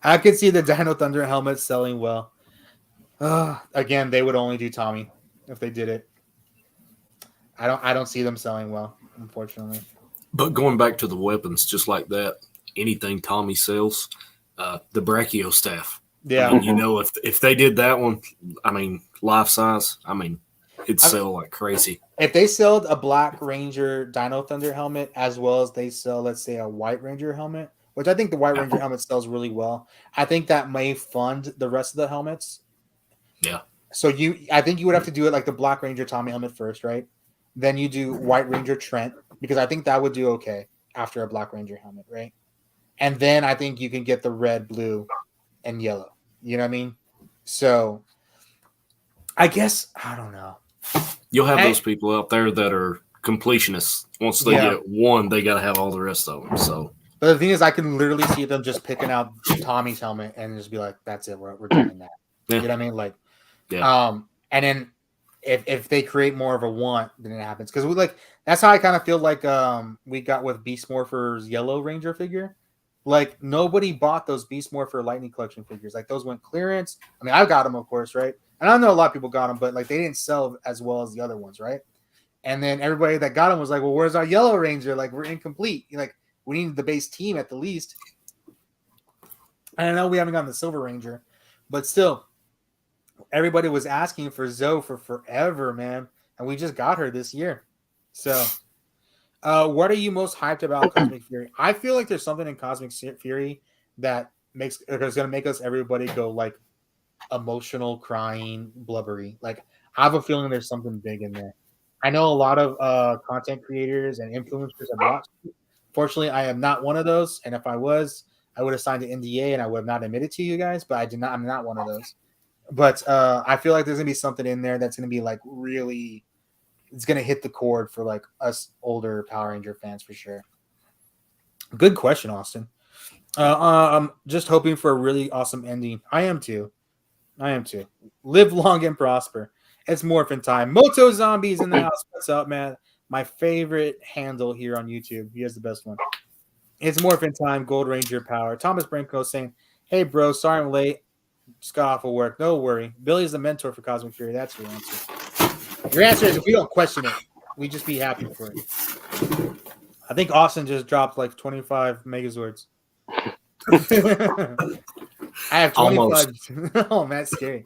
I could see the Dino Thunder helmet selling well. Again, they would only do Tommy if they did it. I don't see them selling well, unfortunately. But going back to the weapons, just like that, anything Tommy sells, the Brachio staff. Yeah, I mean, you know, if they did that one, I mean, life size, I mean, it'd sell like crazy. If they sold a Black Ranger Dino Thunder helmet as well as they sell, let's say, a White Ranger helmet, which I think the White Ranger helmet sells really well, I think that may fund the rest of the helmets. Yeah. So I think you would have to do it like the Black Ranger Tommy helmet first, right? Then you do White Ranger Trent, because I think that would do okay after a Black Ranger helmet, right? And then I think you can get the red, blue, and yellow. You know what I mean? So I guess, I don't know. You'll have those people out there that are completionists. Once they get one, they got to have all the rest of them. So, but the thing is, I can literally see them just picking out Tommy's helmet and just be like, "That's it, we're doing that." Yeah. You know what I mean? Like, and then if they create more of a want, then it happens because that's how I kind of feel like we got with Beast Morpher's Yellow Ranger figure. Like nobody bought those Beast Morpher Lightning Collection figures. Like those went clearance. I mean, I got them, of course, right? And I know a lot of people got them, but like they didn't sell as well as the other ones, right? And then everybody that got them was like, "Well, where's our Yellow Ranger? Like we're incomplete. Like we need the base team at the least." And I know we haven't gotten the Silver Ranger, but still, everybody was asking for Zoe for forever, man, and we just got her this year. So. What are you most hyped about Cosmic Fury? I feel like there's something in Cosmic Fury that is going to make us everybody go like emotional, crying, blubbery. Like I have a feeling there's something big in there. I know a lot of content creators and influencers have watched it. Fortunately, I am not one of those. And if I was, I would have signed an NDA and I would have not admitted to you guys. But I did not. I'm not one of those. But I feel like there's going to be something in there that's going to be like really. It's going to hit the chord for like us older Power Ranger fans for sure. Good question, Austin. I'm just hoping for a really awesome ending. I am too. Live long and prosper. It's Morphin time. Moto Zombies in the house. What's up, man? My favorite handle here on YouTube. He has the best one. It's Morphin time. Gold Ranger power. Thomas Branco saying, "Hey, bro, sorry I'm late. Just got off of work. No worry. Billy's the mentor for Cosmic Fury. That's your answer. Your answer is if we don't question it, we just be happy for it." I think Austin just dropped like 25 Megazords. I have 25. Oh, man, that's scary.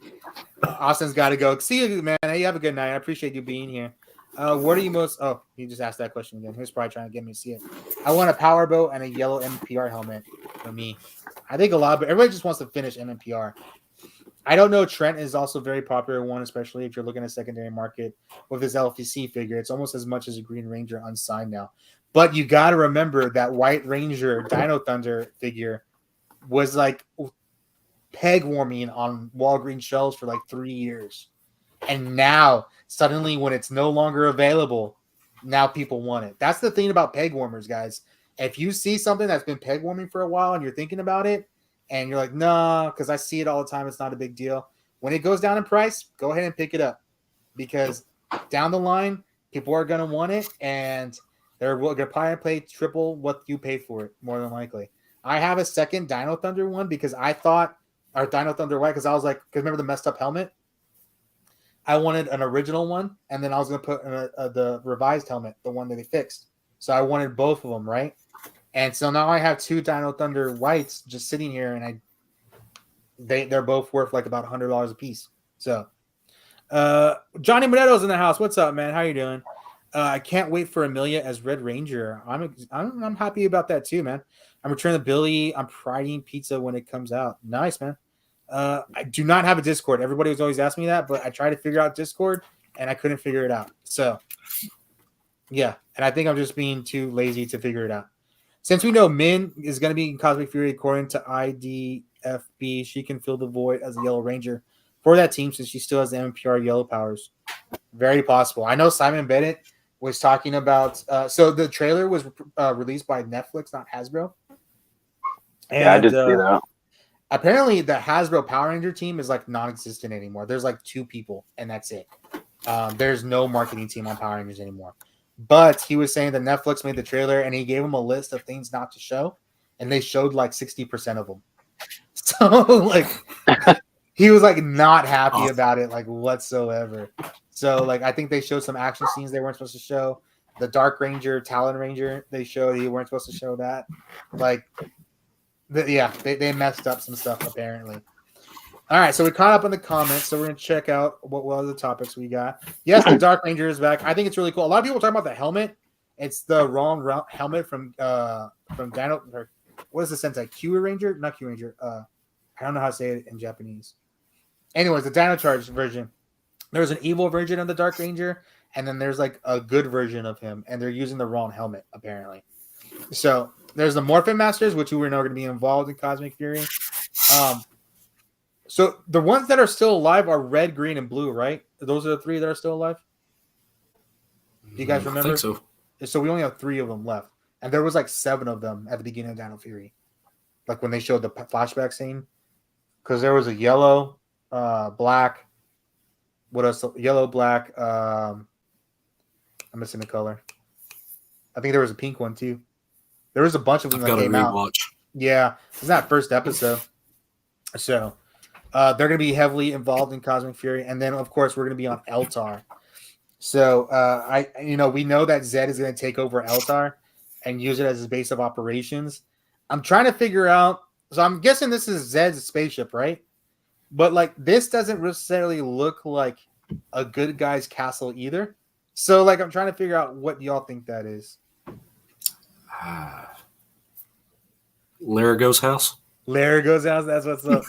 Austin's got to go. See you, man. Hey, you have a good night. I appreciate you being here. What are you most... Oh, he just asked that question again. He was probably trying to get me to see it. I want a power boat and a yellow MPR helmet for me. I think a lot, but everybody just wants to finish MMPR. I don't know. Trent is also a very popular one, especially if you're looking at secondary market with his LFC figure. It's almost as much as a Green Ranger unsigned now. But you got to remember that White Ranger Dino Thunder figure was like peg warming on Walgreens shelves for like 3 years. And now, suddenly, when it's no longer available, now people want it. That's the thing about peg warmers, guys. If you see something that's been peg warming for a while and you're thinking about it, and you're like, nah, because I see it all the time, it's not a big deal. When it goes down in price, go ahead and pick it up. Because down the line, people are going to want it, and they're going to probably pay triple what you paid for it, more than likely. I have a second Dino Thunder one because I thought, or Dino Thunder White, because I was like, because remember the messed up helmet? I wanted an original one, and then I was going to put the revised helmet, the one that they fixed. So I wanted both of them, right? And so now I have 2 Dino Thunder Whites just sitting here, and they're both worth like about $100 a piece. So Johnny Moneto's in the house. What's up, man? How you doing? I can't wait for Amelia as Red Ranger. I'm happy about that too, man. I'm returning the Billy. I'm priding pizza when it comes out. Nice, man. I do not have a Discord. Everybody was always asking me that, but I tried to figure out Discord and I couldn't figure it out. So yeah, and I think I'm just being too lazy to figure it out. Since we know Min is going to be in Cosmic Fury according to IDFB, she can fill the void as a Yellow Ranger for that team since she still has the MPR yellow powers. Very possible. I know Simon Bennett was talking about so the trailer was released by Netflix, not Hasbro. And, yeah, I did see that. Apparently, the Hasbro Power Ranger team is like non-existent anymore. There's like 2 people, and that's it. There's no marketing team on Power Rangers anymore. But he was saying that Netflix made the trailer, and he gave them a list of things not to show, and they showed like 60% of them. So like, he was like not happy about it like whatsoever. So like, I think they showed some action scenes they weren't supposed to show. The Dark Ranger, Talon Ranger, they showed you weren't supposed to show that. Like, they messed up some stuff apparently. All right, so we caught up on the comments, so we're gonna check out what other topics we got. Yes, the Dark Ranger is back. I think it's really cool. A lot of people talk about the helmet. It's the wrong helmet from Dino. Or what is the Sentai? Q Ranger? Not Q Ranger. I don't know how to say it in Japanese. Anyways, the Dino Charge version. There's an evil version of the Dark Ranger, and then there's like a good version of him, and they're using the wrong helmet apparently. So there's the Morphin Masters, which we were now going to be involved in Cosmic Fury. So the ones that are still alive are red, green, and blue, right? Those are the 3 that are still alive. Do you guys remember? I think so. So we only have 3 of them left, and there was like 7 of them at the beginning of Dino Fury, like when they showed the flashback scene. Because there was a yellow, black. What else? Yellow, black. I'm missing the color. I think there was a pink one too. There was a bunch of them that came out. Yeah, it's that first episode. So they're going to be heavily involved in Cosmic Fury, and then of course we're going to be on Eltar. So we know that Zed is going to take over Eltar and use it as his base of operations. I'm trying to figure out. So I'm guessing this is Zed's spaceship, right? But like this doesn't necessarily look like a good guy's castle either. So like I'm trying to figure out what y'all think that is. Larago's house. Larago's house. That's what's up.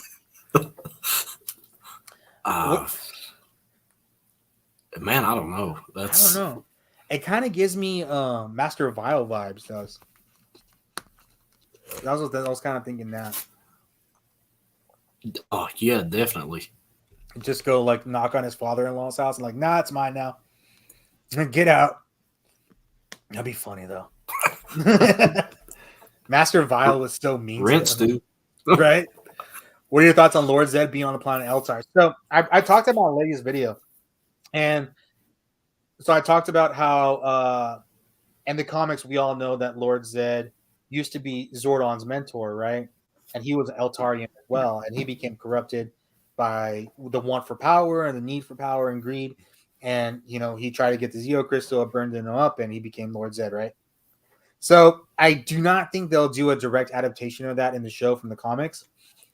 Man, I don't know. I don't know. It kind of gives me Master Vile vibes, does. I was kind of thinking that. Oh yeah, definitely. Just go like knock on his father-in-law's house and like, nah, it's mine now. Get out. That'd be funny though. Master Vile was so mean. Rinse, dude. Right? What are your thoughts on Lord Zed being on the planet Eltar? So I talked about Lega's video, and so I talked about how in the comics we all know that Lord Zed used to be Zordon's mentor, right? And he was an Eltarian as well, and he became corrupted by the want for power and the need for power and greed. And he tried to get the Zeo Crystal, it burned him up, and he became Lord Zed, right? So I do not think they'll do a direct adaptation of that in the show from the comics,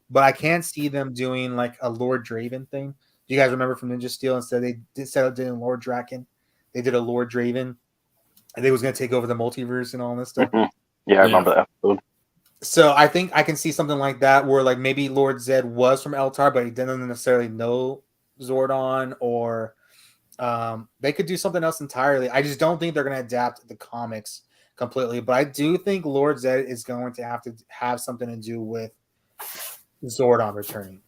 but I can see them doing like a Lord Draven thing. Do you guys remember from Ninja Steel? Instead of doing Lord Draken, they did a Lord Draven, and they was going to take over the multiverse and all this stuff. Mm-hmm. Yeah, I remember that episode. So I think I can see something like that where like maybe Lord Zed was from Eltar, but he didn't necessarily know Zordon, or they could do something else entirely. I just don't think they're going to adapt the comics completely. But I do think Lord Zed is going to have something to do with Zordon returning.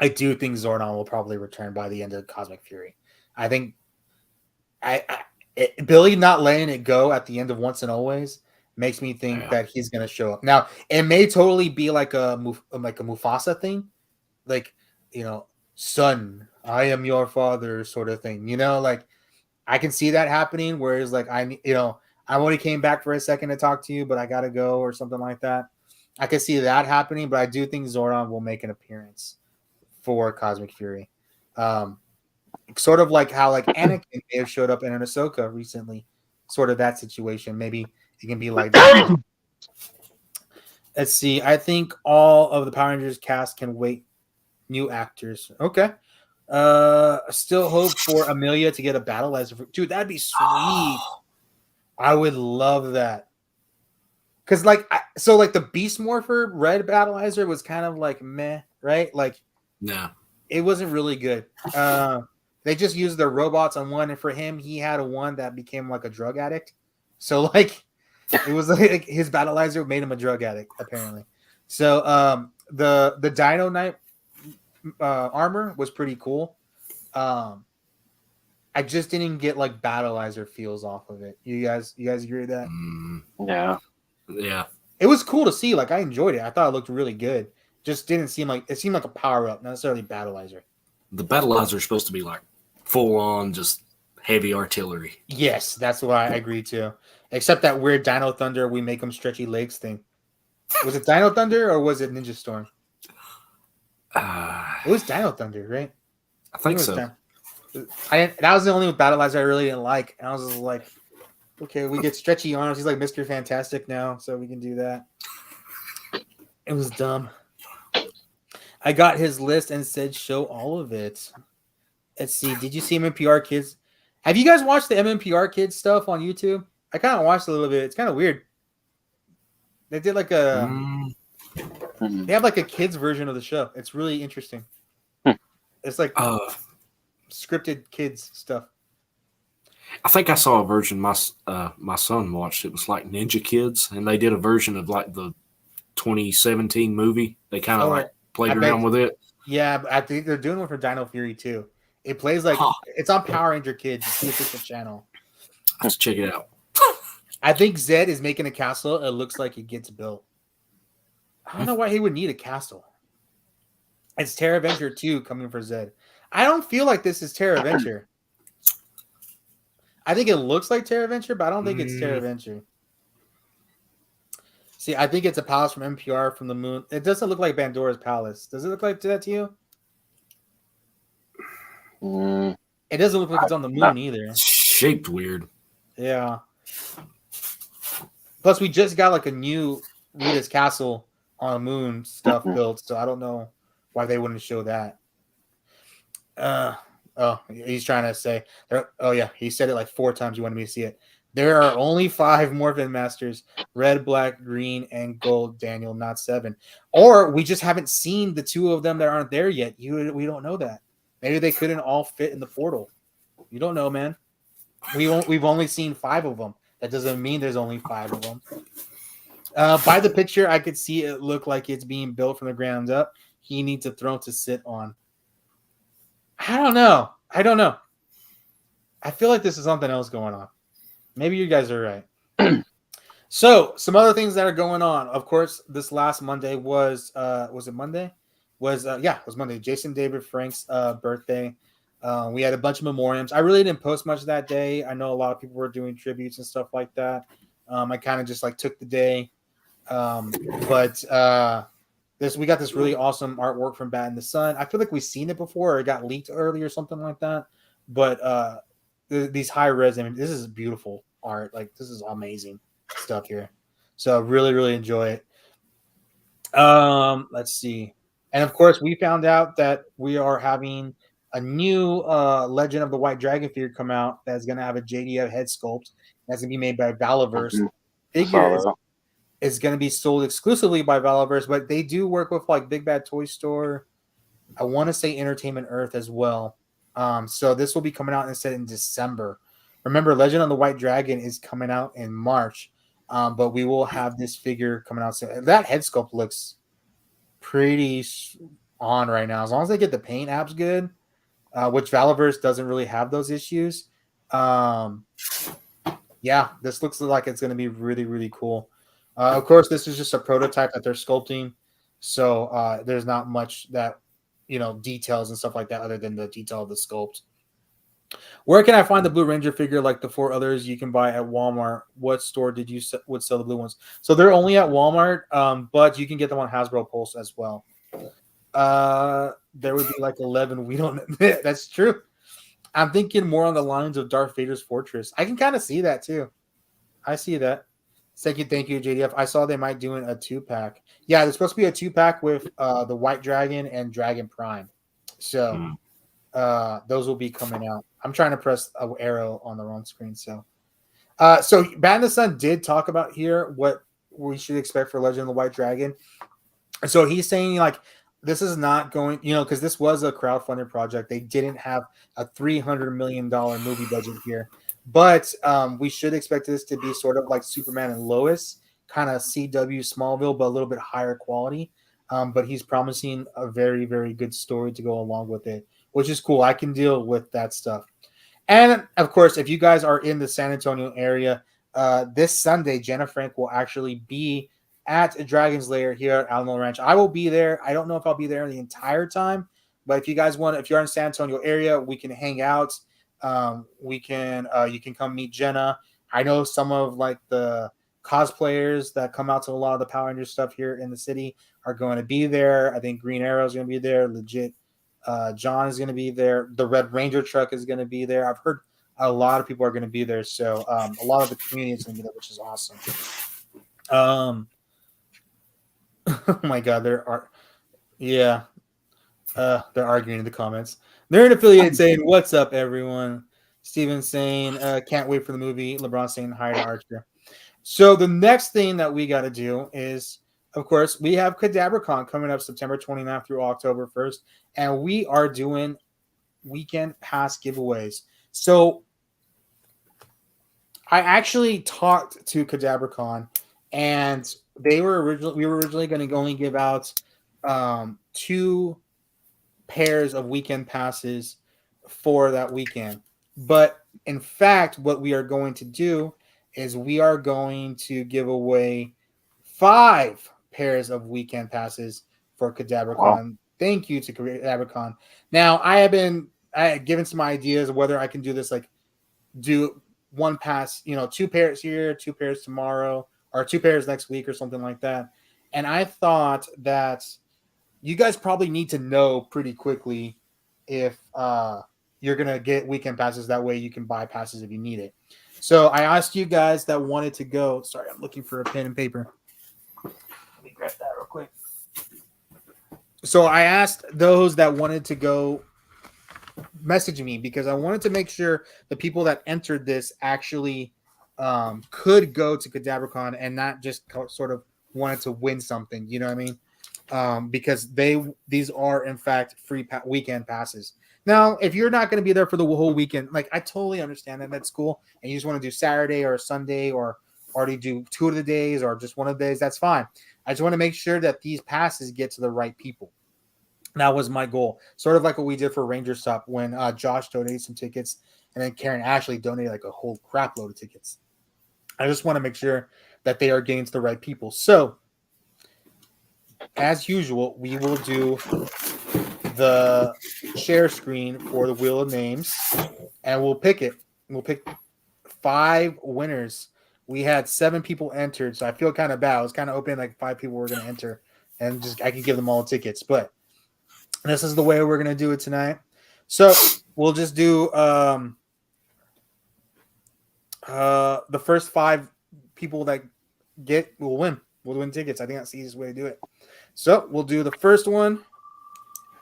I do think Zordon will probably return by the end of Cosmic Fury. I think Billy not letting it go at the end of Once and Always makes me think that he's going to show up. Now, it may totally be like a Mufasa thing, like, you know, son, I am your father sort of thing. You know, like I can see that happening. Whereas, like I only came back for a second to talk to you, but I got to go, or something like that. I can see that happening, but I do think Zordon will make an appearance for Cosmic Fury. Sort of like how like Anakin may have showed up in an Ahsoka recently. Sort of that situation. Maybe it can be like that. Let's see. I think all of the Power Rangers cast can wait. New actors. Okay. Still hope for Amelia to get a battle as dude. That'd be sweet. I would love that. Cause like the Beast Morpher Red Battleizer was kind of like meh, right? Like, no, it wasn't really good. They just used their robots on one, and for him, he had a one that became like a drug addict. So like, it was like his Battleizer made him a drug addict apparently. So the Dino Knight armor was pretty cool. I just didn't get like Battleizer feels off of it. You guys agree with that? Yeah. It was cool to see. Like I enjoyed it. I thought it looked really good. Just didn't seem like it seemed like a power up, not necessarily Battleizer. The Battleizer is supposed to be like full on, just heavy artillery. Yes, that's what I agree to. Except that weird Dino Thunder, we make them stretchy legs thing. Was it Dino Thunder or was it Ninja Storm? It was Dino Thunder, right? I think so. That was the only Battleizer I really didn't like. And I was just like, okay, we get stretchy arms. He's like Mr. Fantastic now, so we can do that. It was dumb. I got his list and said show all of it. Let's see. Did you see MMPR Kids? Have you guys watched the MMPR Kids stuff on YouTube? I kind of watched a little bit. It's kind of weird. They did like they have like a kids version of the show. It's really interesting. It's like scripted kids stuff. I think I saw a version my son watched. It was like Ninja Kids, and they did a version of like the 2017 movie. They kind of like played around with it. Yeah, but I think they're doing one for Dino Fury too. It plays like it's on Power Ranger Kids. It's the official channel. Let's check it out. I think Zed is making a castle. It looks like it gets built. I don't know why he would need a castle. It's Terra Adventure 2 coming for Zed. I don't feel like this is Terra Adventure. I think it looks like Terra Adventure, but I don't think it's Terra Adventure. See, I think it's a palace from MPR from the moon. It doesn't look like Pandora's palace. Does it look like that to you? It doesn't look like it's on the moon either. It's shaped weird. Yeah. Plus, we just got like a new Rita's Castle on the moon stuff built, so I don't know why they wouldn't show that. He's trying to say. Oh yeah, he said it like 4 times. You wanted me to see it. There are only 5 Morphin Masters: red, black, green, and gold. Daniel, not 7. Or we just haven't seen the 2 of them that aren't there yet. We don't know that. Maybe they couldn't all fit in the portal. You don't know, man. We've only seen 5 of them. That doesn't mean there's only 5 of them. By the picture, I could see it look like it's being built from the ground up. He needs a throne to sit on. I don't know. I feel like this is something else going on. Maybe you guys are right. So, some other things that are going on. Of course, this last Monday was it Monday? It was Monday. Jason David Frank's birthday. We had a bunch of memoriams. I really didn't post much that day. I know a lot of people were doing tributes and stuff like that. I kind of just like took the day. But we got this really awesome artwork from Bat in the Sun. I feel like we've seen it before, or it got leaked early or something like that. But these high res images, this is beautiful art. Like, this is amazing stuff here. So really, really enjoy it. Let's see. And of course, we found out that we are having a new Legend of the White Dragon figure come out that's going to have a JDF head sculpt. That's going to be made by Valiverse. Figure is going to be sold exclusively by Valaverse, but they do work with like Big Bad Toy Store. I want to say Entertainment Earth as well. So this will be coming out instead in December. Remember, Legend of the White Dragon is coming out in March, but we will have this figure coming out soon. That head sculpt looks pretty on right now. As long as they get the paint apps good, which Valaverse doesn't really have those issues. Yeah, this looks like it's going to be really, really cool. Of course, this is just a prototype that they're sculpting, so there's not much that details and stuff like that other than the detail of the sculpt. Where can I find the Blue Ranger figure like the 4 others you can buy at Walmart? What store would sell the blue ones? So they're only at Walmart, but you can get them on Hasbro Pulse as well. There would be like 11. We don't. That's true. I'm thinking more on the lines of Darth Vader's fortress. I can kind of see that too. I see that. Thank you, JDF. I saw they might do a 2-pack. Yeah, there's supposed to be a 2-pack with the White Dragon and Dragon Prime. So those will be coming out. I'm trying to press an arrow on the wrong screen. So Bat in the Sun did talk about here what we should expect for Legend of the White Dragon. So he's saying like this is not going, because this was a crowdfunded project. They didn't have a $300 million movie budget here. But we should expect this to be sort of like Superman and Lois, kind of CW Smallville, but a little bit higher quality. But he's promising a very, very good story to go along with it, which is cool. I can deal with that stuff. And, of course, if you guys are in the San Antonio area, this Sunday, Jenna Frank will actually be at Dragon's Lair here at Alamo Ranch. I will be there. I don't know if I'll be there the entire time, but if you guys want, if you're in San Antonio area, we can hang out. You can come meet Jenna. I know some of like the cosplayers that come out to a lot of the Power Rangers stuff here in the city are going to be there. I think Green Arrow is going to be there. Legit. John is going to be there. The Red Ranger truck is going to be there. I've heard a lot of people are going to be there. So a lot of the community is going to be there, which is awesome. Oh my God, they're arguing in the comments. They're an affiliate saying, "What's up, everyone?" Steven saying, "Can't wait for the movie." LeBron saying, "Hi to Archer." So the next thing that we got to do is, of course, we have Kadabracon coming up September 29th through October 1st, and we are doing weekend pass giveaways. So I actually talked to Kadabracon, and we were originally going to only give out 2 pairs of weekend passes for that weekend. But in fact, what we are going to do is we are going to give away 5 pairs of weekend passes for Kadabracon. Wow. Thank you to Kadabracon. Now, I had given some ideas of whether I can do this, like do 1 pass, 2 pairs here, 2 pairs tomorrow, or 2 pairs next week or something like that. And I thought that you guys probably need to know pretty quickly if you're going to get weekend passes. That way you can buy passes if you need it. So I asked you guys that wanted to go. Sorry, I'm looking for a pen and paper. Let me grab that real quick. So I asked those that wanted to go message me because I wanted to make sure the people that entered this actually could go to Kadabracon and not just sort of wanted to win something. You know what I mean? Because these are in fact free weekend passes. Now, if you're not going to be there for the whole weekend, like I totally understand that, that's cool, and you just want to do Saturday or Sunday or already do 2 of the days or just 1 of the days, that's fine. I just want to make sure that these passes get to the right people. That was my goal. Sort of like what we did for Ranger Stop when Josh donated some tickets and then Karen Ashley donated like a whole crap load of tickets. I just want to make sure that they are getting to the right people. So, as usual, we will do the share screen for the Wheel of Names, and we'll pick it. We'll pick 5 winners. We had 7 people entered, so I feel kind of bad. I was kind of hoping like 5 people were going to enter, and just I could give them all tickets. But this is the way we're going to do it tonight. So we'll just do the first 5 people that will win. We'll win tickets. I think that's the easiest way to do it. So we'll do the first one.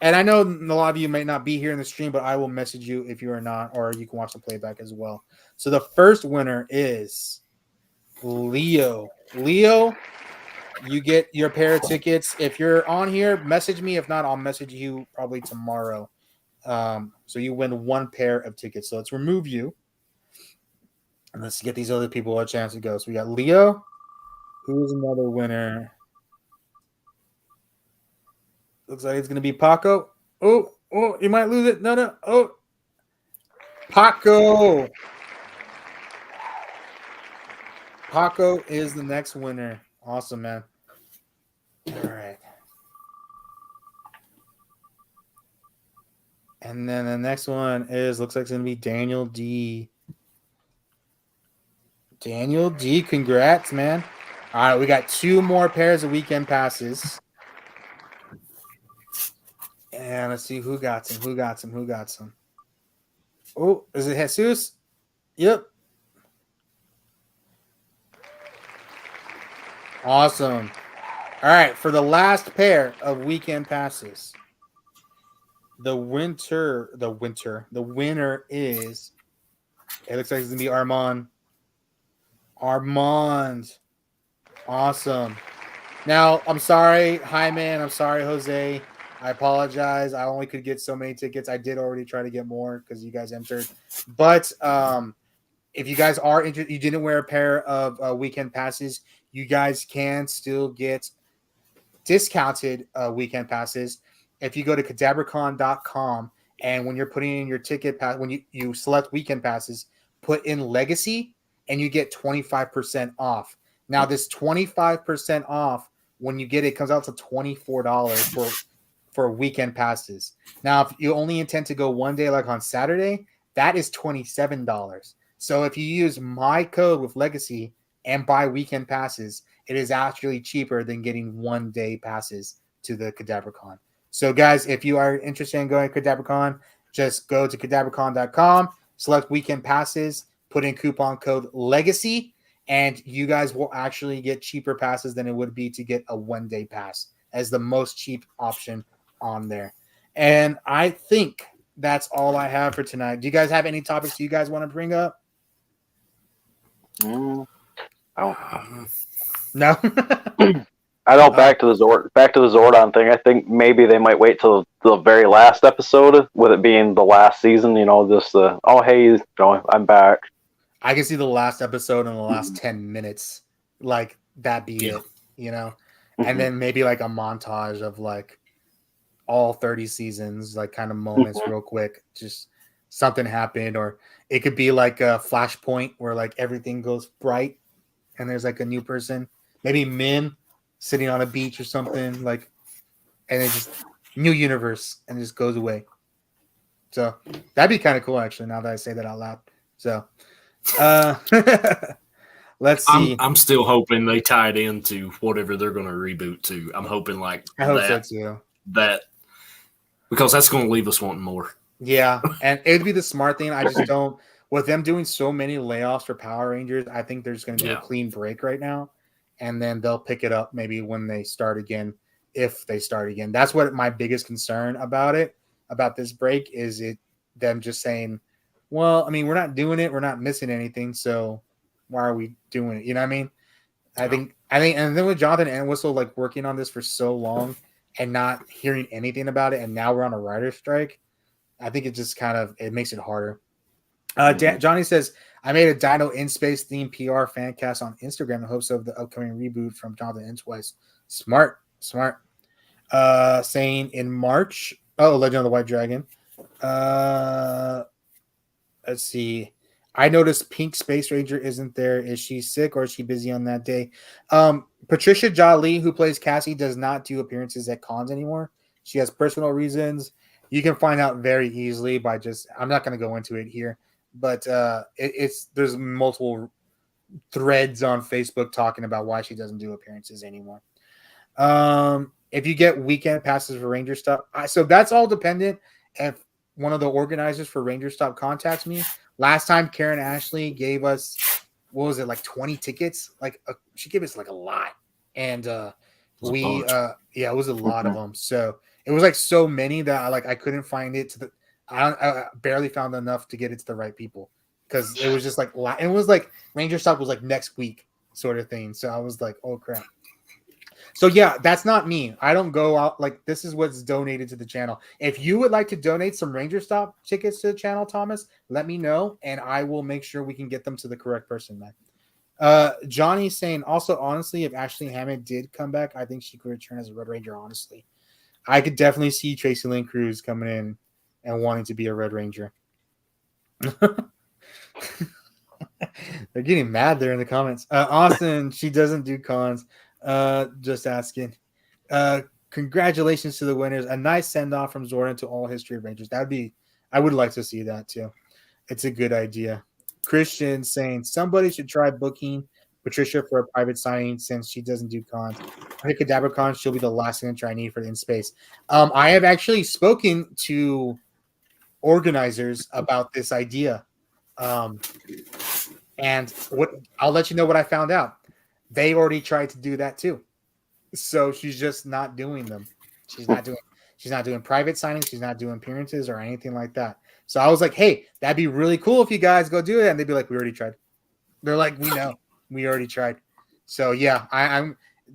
And I know a lot of you may not be here in the stream, but I will message you if you are not, or you can watch the playback as well. So the first winner is Leo. Leo, you get your pair of tickets. If you're on here, message me. If not, I'll message you probably tomorrow. So you win one pair of tickets. So let's remove you. And let's get these other people a chance to go. So we got Leo, who's another winner. Looks like it's going to be Paco. Oh, you might lose it. No. Oh, Paco. Paco is the next winner. Awesome, man. All right. And then the next one looks like it's going to be Daniel D. Daniel D, congrats, man. All right, we got 2 more pairs of weekend passes. And let's see who got some. Oh, is it Jesus? Yep. Awesome. All right, for the last pair of weekend passes, the winner is, it looks like it's going to be Armand. Awesome. Now, I'm sorry, man. I'm sorry, Jose. I apologize. I only could get so many tickets. I did already try to get more because you guys entered. But if you guys are interested, you didn't wear a pair of weekend passes, you guys can still get discounted weekend passes. If you go to Kadabracon.com and when you're putting in your ticket pass, when you select weekend passes, put in Legacy and you get 25% off. Now, this 25% off, when you get it, comes out to $24 for weekend passes. Now, if you only intend to go one day, like on Saturday, that is $27. So if you use my code with Legacy and buy weekend passes, it is actually cheaper than getting one-day passes to the Kadabracon. So, guys, if you are interested in going to Kadabracon, just go to Kadabracon.com, select weekend passes, put in coupon code LEGACY, and you guys will actually get cheaper passes than it would be to get a one-day pass as the most cheap option on there. And I think that's all I have for tonight. Do you guys have any topics you guys want to bring up? No. I don't. Back to the Zordon thing. I think maybe they might wait till the very last episode, with it being the last season. Just hey, I'm back. I can see the last episode in the last 10 minutes, like that be it, and then maybe like a montage of like all 30 seasons, like kind of moments real quick, just something happened, or it could be like a flashpoint where like everything goes bright and there's like a new person, maybe Min sitting on a beach or something, like, and it's just new universe and it just goes away. So that'd be kind of cool, actually, now that I say that out loud. So let's see. I'm still hoping they tie it into whatever they're going to reboot to. I'm hoping I hope so too. That, because that's going to leave us wanting more. Yeah, and it'd be the smart thing. I just don't, with them doing so many layoffs for Power Rangers, I think there's going to be a clean break right now, and then they'll pick it up maybe when they start again, if they start again. That's what my biggest concern about this break is, them just saying, well, I mean, we're not doing it, we're not missing anything, so why are we doing it? You know what I mean? I think, and then with Jonathan Entwistle working on this for so long and not hearing anything about it, and now we're on a writer's strike, I think it just it makes it harder. Johnny says, I made a Dino in Space themed PR fan cast on Instagram in hopes of the upcoming reboot from Jonathan Entwistle. Smart. Saying in March, Legend of the White Dragon. Let's see. I noticed Pink Space Ranger isn't there. Is she sick or is she busy on that day? Patricia Jolie, who plays Cassie, does not do appearances at cons anymore. She has personal reasons. You can find out very easily by I'm not going to go into it here, but there's multiple threads on Facebook talking about why she doesn't do appearances anymore. If you get weekend passes for Ranger Stop, so that's all dependent if one of the organizers for Ranger Stop contacts me. Last time Karen Ashley gave us, 20 tickets? She gave us a lot. And it was a lot of them. So it was so many that I couldn't find it I barely found enough to get it to the right people, because it was just it was Ranger Stop was next week sort of thing. So I was like, oh crap. So yeah, that's not me. I don't go out like this is what's donated to the channel. If you would like to donate some Ranger Stop tickets to the channel, Thomas, let me know and I will make sure we can get them to the correct person, man. Johnny's saying also honestly, if Ashley Hammond did come back, I think she could return as a Red Ranger. Honestly, I could definitely see Tracy Lynn Cruz coming in and wanting to be a Red Ranger. They're getting mad there in the comments. Austin, she doesn't do cons. Just asking. Congratulations to the winners. A nice send off from Zordon to all History of Rangers. I would like to see that too. It's a good idea. Christian saying somebody should try booking Patricia for a private signing since she doesn't do cons. I think Kadabracon, she'll be the last signature I need for the in space. I have actually spoken to organizers about this idea. And what I'll let you know what I found out. They already tried to do that too. So she's just not doing them. She's not doing private signings, she's not doing appearances or anything like that. So I was like, hey, that'd be really cool if you guys go do it. And they'd be like, we already tried. They're like, we know. We already tried. So yeah,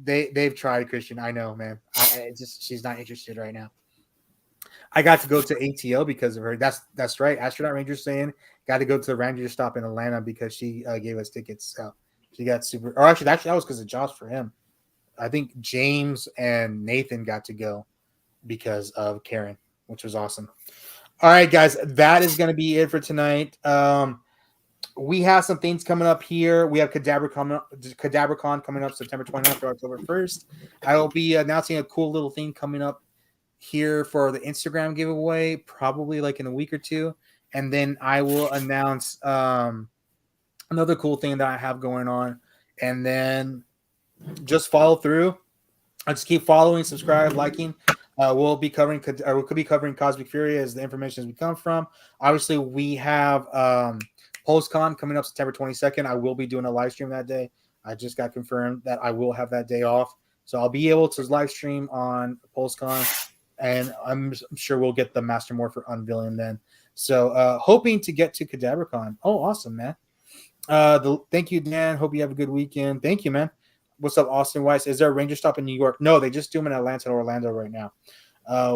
they've tried, Christian. I know, man. She's not interested right now. I got to go to ATL because of her. That's right. Astronaut Ranger saying got to go to the Ranger stop in Atlanta because she gave us tickets. So she got super. Or actually, that was because of Josh for him. I think James and Nathan got to go because of Karen, which was awesome. All right, guys, that is going to be it for tonight. We have some things coming up here. We have Kadabracon coming up September 29th to October 1st. I will be announcing a cool little thing coming up here for the Instagram giveaway, probably like in a week or two. And then I will announce another cool thing that I have going on. And then just follow through. I just keep following, subscribe, liking. We'll be covering, or we could be covering Cosmic Fury as the information as we come from. Obviously, we have PulseCon coming up September 22nd. I will be doing a live stream that day. I just got confirmed that I will have that day off. So I'll be able to live stream on PulseCon, and I'm sure we'll get the Master Morpher unveiling then. So hoping to get to Kadabracon. Oh, awesome, man. Thank you, Dan. Hope you have a good weekend. Thank you, man. What's up, Austin Weiss? Is there a Ranger stop in New York? No, they just do them in Atlanta and Orlando right now.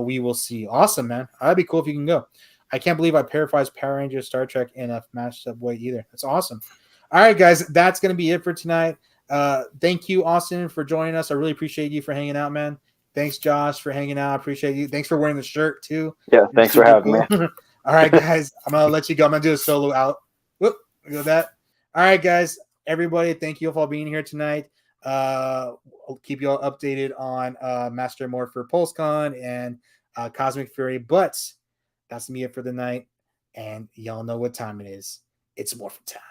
We will see. Awesome, man. That'd be cool if you can go. I can't believe I paraphrased Power Rangers Star Trek in a mashed up way either. That's awesome. All right, guys, that's going to be it for tonight. Thank you, Austin, for joining us. I really appreciate you for hanging out, man. Thanks, Josh, for hanging out. I appreciate you. Thanks for wearing the shirt, too. Yeah, thanks for having me. All right, guys, I'm going to let you go. I'm going to do a solo out. Whoop, go that. All right, guys, everybody, thank you for being here tonight. I'll keep you all updated on Master Morpher PulseCon and Cosmic Fury, but that's me it for the night, and y'all know what time it is. It's Morphin time.